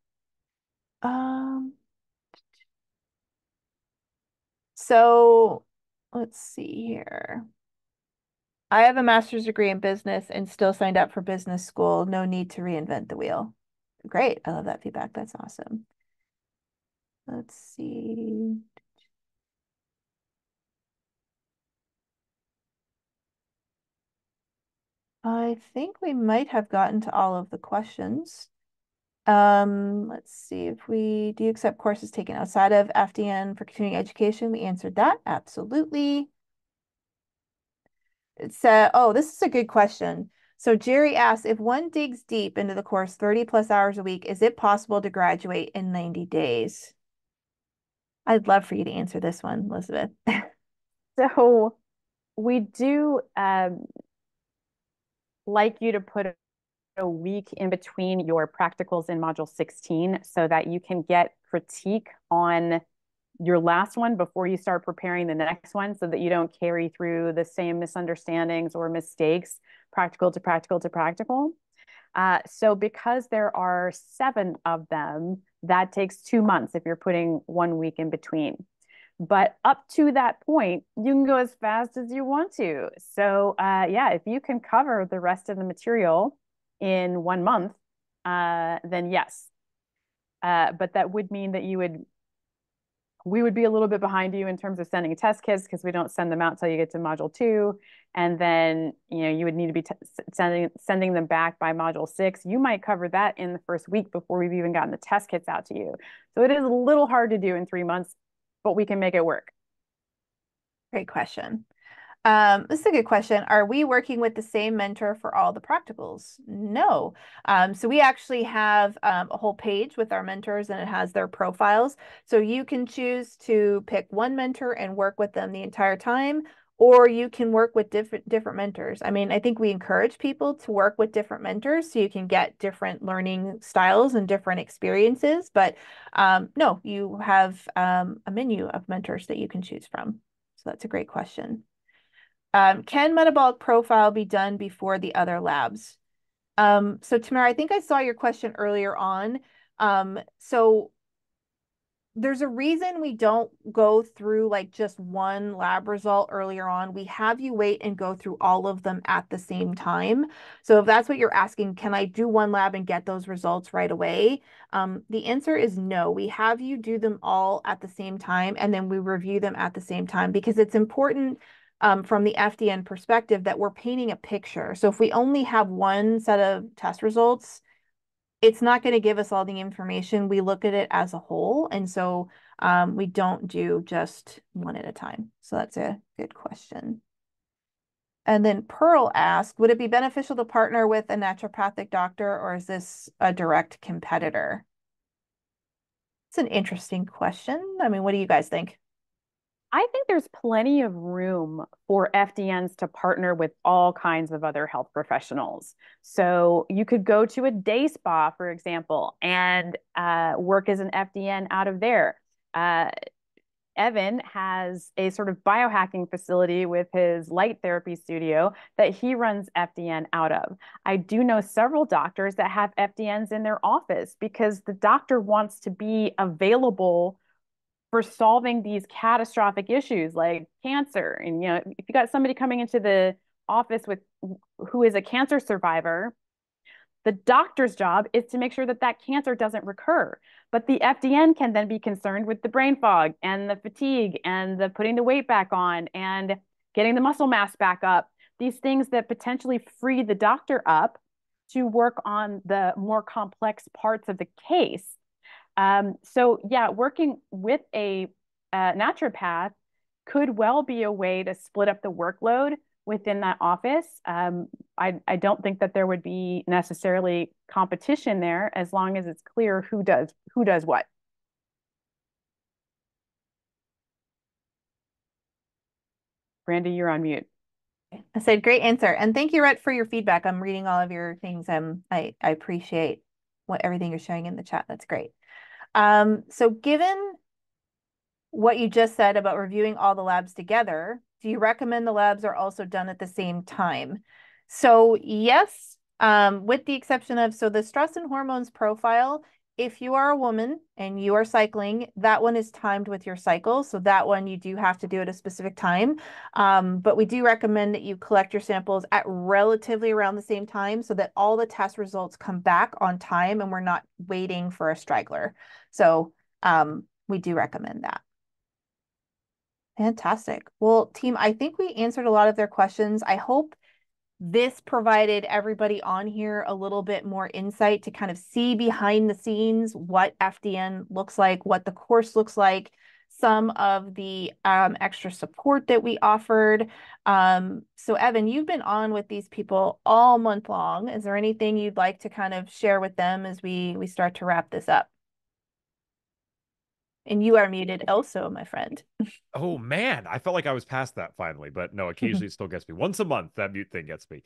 So let's see here. I have a master's degree in business and still signed up for business school. No need to reinvent the wheel. Great. I love that feedback. That's awesome. Let's see. I think we might have gotten to all of the questions. Let's see if do you accept courses taken outside of FDN for continuing education? We answered that. Absolutely. Oh, this is a good question. So Jerry asks, if one digs deep into the course 30 plus hours a week, is it possible to graduate in 90 days? I'd love for you to answer this one, Elizabeth. So we do like you to put a week in between your practicals in module 16 so that you can get critique on your last one before you start preparing the next one, so that you don't carry through the same misunderstandings or mistakes practical to practical to practical. So because there are 7 of them, That takes 2 months if you're putting 1 week in between. But up to that point, you can go as fast as you want to. So, yeah, if you can cover the rest of the material in 1 month, then yes. But that would mean that we would be a little bit behind you in terms of sending test kits because we don't send them out till you get to module 2. And then, you would need to be sending them back by module 6. You might cover that in the first week before we've even gotten the test kits out to you. So it is a little hard to do in 3 months, but we can make it work. Great question. This is a good question. Are we working with the same mentor for all the practicals? No. So we actually have a whole page with our mentors, and it has their profiles. So you can choose to pick one mentor and work with them the entire time, or you can work with different mentors. I mean, I think we encourage people to work with different mentors so you can get different learning styles and different experiences. But no, you have a menu of mentors that you can choose from. So that's a great question. Can metabolic profile be done before the other labs? So Tamara, I think I saw your question earlier on. So there's a reason we don't go through like just one lab result earlier on. We have you wait and go through all of them at the same time. So if that's what you're asking, can I do one lab and get those results right away? The answer is no. We have you do them all at the same time, and then we review them at the same time because it's important from the FDN perspective that we're painting a picture. So if we only have one set of test results, it's not going to give us all the information. We look at it as a whole. And so we don't do just one at a time. So that's a good question. And then Pearl asked, would it be beneficial to partner with a naturopathic doctor, or is this a direct competitor? It's an interesting question. I mean, what do you guys think? I think there's plenty of room for FDNs to partner with all kinds of other health professionals. So you could go to a day spa, for example, and work as an FDN out of there. Evan has a sort of biohacking facility with his light therapy studio that he runs FDN out of. I do know several doctors that have FDNs in their office because the doctor wants to be available for solving these catastrophic issues like cancer. And if you got somebody coming into the office who is a cancer survivor, the doctor's job is to make sure that that cancer doesn't recur. But the FDN can then be concerned with the brain fog and the fatigue and the putting the weight back on and getting the muscle mass back up. These things that potentially free the doctor up to work on the more complex parts of the case. So yeah, working with a naturopath could well be a way to split up the workload within that office. I don't think that there would be necessarily competition there as long as it's clear who does what. Brandy, you're on mute. I said, great answer. And thank you, Rhett, for your feedback. I'm reading all of your things. I appreciate everything you're sharing in the chat. That's great. So given what you just said about reviewing all the labs together, do you recommend the labs are also done at the same time? So yes, with the exception of, so the stress and hormones profile, if you are a woman and you are cycling, that one is timed with your cycle. So that one you do have to do at a specific time. But we do recommend that you collect your samples at relatively around the same time so that all the test results come back on time and we're not waiting for a straggler. So we do recommend that. Fantastic. Well, team, I think we answered a lot of their questions. I hope this provided everybody on here a little bit more insight to kind of see behind the scenes what FDN looks like, what the course looks like, some of the extra support that we offered. So Evan, you've been on with these people all month long. Is there anything you'd like to kind of share with them as we start to wrap this up? And you are muted also, my friend. Oh man, I felt like I was past that finally, but no, occasionally it still gets me. Once a month, that mute thing gets me.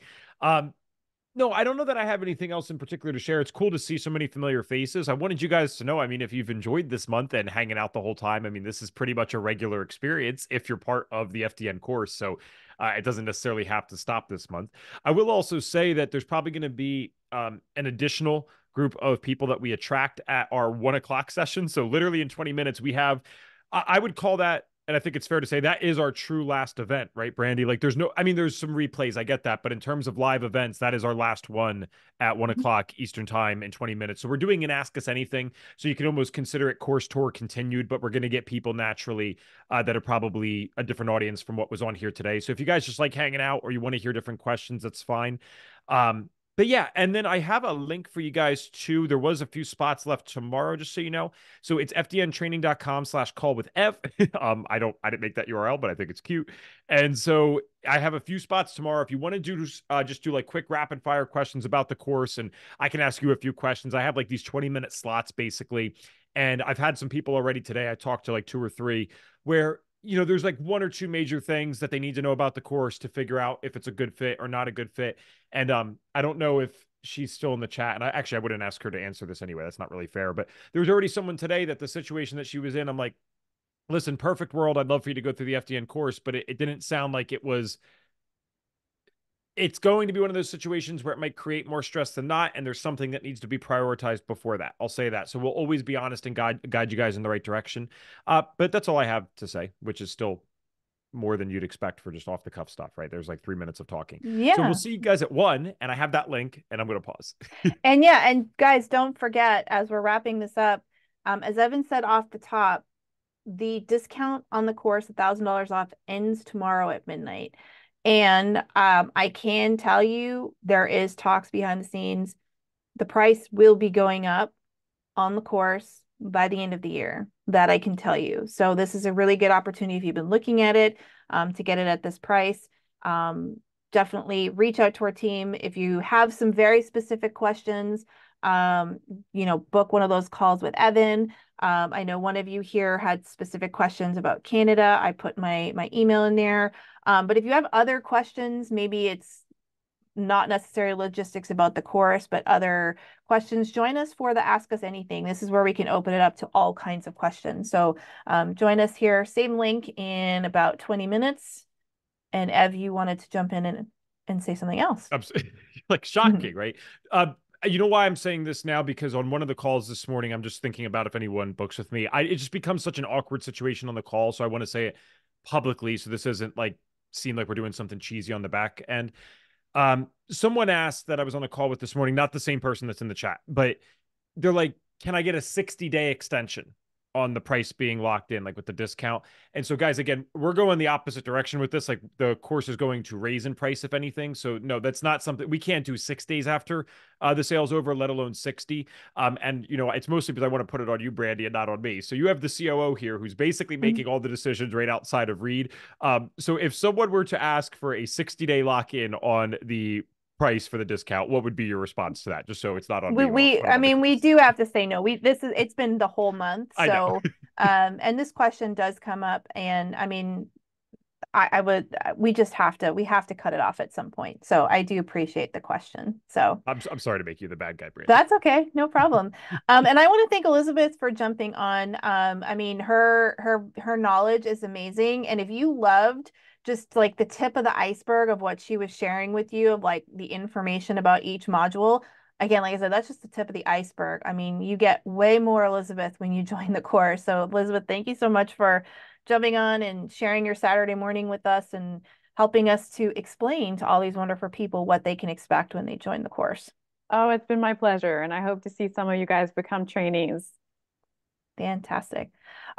No, I don't know that I have anything else in particular to share. It's cool to see so many familiar faces. I wanted you guys to know, I mean, if you've enjoyed this month and hanging out the whole time, I mean, this is pretty much a regular experience if you're part of the FDN course. So it doesn't necessarily have to stop this month. I will also say that there's probably going to be an additional group of people that we attract at our 1 o'clock session. So literally in 20 minutes, we have, I would call that, and I think it's fair to say that is our true last event, right, Brandy? Like there's no, I mean, there's some replays. I get that. But in terms of live events, that is our last one at 1 o'clock Eastern time in 20 minutes. So we're doing an Ask Us Anything. So you can almost consider it course tour continued, but we're going to get people naturally that are probably a different audience from what was on here today. So if you guys just like hanging out or you want to hear different questions, that's fine. But yeah, and then I have a link for you guys too. There was a few spots left tomorrow, just so you know. So it's fdntraining.com/call with F. I didn't make that URL, but I think it's cute. And so I have a few spots tomorrow. If you want to do just do like quick rapid fire questions about the course, and I can ask you a few questions. I have like these 20-minute slots basically. And I've had some people already today. I talked to like 2 or 3 where there's like 1 or 2 major things that they need to know about the course to figure out if it's a good fit or not a good fit. And I don't know if she's still in the chat. And I wouldn't ask her to answer this anyway. That's not really fair. But there was already someone today that the situation that she was in, I'm like, listen, perfect world. I'd love for you to go through the FDN course, but it didn't sound like it's going to be one of those situations where it might create more stress than not, and there's something that needs to be prioritized before that. I'll say that. So we'll always be honest and guide you guys in the right direction. But that's all I have to say, which is still more than you'd expect for just off the cuff stuff, right? There's like 3 minutes of talking. Yeah. So we'll see you guys at 1, and I have that link, and I'm going to pause. And yeah, and guys, don't forget, as we're wrapping this up, as Evan said off the top, the discount on the course, $1,000 off, ends tomorrow at midnight. And I can tell you there is talks behind the scenes. The price will be going up on the course by the end of the year. That I can tell you. So this is a really good opportunity if you've been looking at it to get it at this price. Definitely reach out to our team. If you have some very specific questions, book one of those calls with Evan. I know one of you here had specific questions about Canada. I put my email in there. But if you have other questions, maybe it's not necessarily logistics about the course, but other questions, join us for the Ask Us Anything. This is where we can open it up to all kinds of questions. So join us here, same link in about 20 minutes. And Ev, you wanted to jump in and say something else. Like shocking, right? You know why I'm saying this now? Because on one of the calls this morning, I'm just thinking about if anyone books with me. It just becomes such an awkward situation on the call. So I want to say it publicly. So this isn't like seem like we're doing something cheesy on the back end. Someone asked that I was on a call with this morning, not the same person that's in the chat, but they're like, can I get a 60-day extension on the price being locked in, like with the discount? And so guys, again, we're going the opposite direction with this. Like the course is going to raise in price, if anything. So no, that's not something we can't do 6 days after the sale's over, let alone 60. And it's mostly because I want to put it on you, Brandy, and not on me. So you have the COO here who's basically making all the decisions right outside of Reed. So if someone were to ask for a 60-day lock-in on the price for the discount, what would be your response to that? Just so it's not on me. I mean, we do have to say no. It's been the whole month. I know. So and this question does come up, and I mean, we have to cut it off at some point. So I do appreciate the question. So I'm sorry to make you the bad guy, Brandy. That's okay, no problem. And I want to thank Elizabeth for jumping on. I mean, her knowledge is amazing, and if you loved just like the tip of the iceberg of what she was sharing with you, of like the information about each module, again, like I said, that's just the tip of the iceberg. I mean, you get way more Elizabeth when you join the course. So Elizabeth, thank you so much for jumping on and sharing your Saturday morning with us and helping us to explain to all these wonderful people what they can expect when they join the course. Oh, it's been my pleasure. And I hope to see some of you guys become trainees. Fantastic.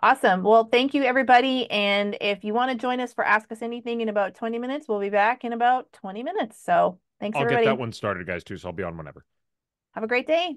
Awesome. Well, thank you, everybody. And if you want to join us for Ask Us Anything in about 20 minutes, we'll be back in about 20 minutes. So thanks, everybody. I'll get that one started, guys, too. So I'll be on whenever. Have a great day.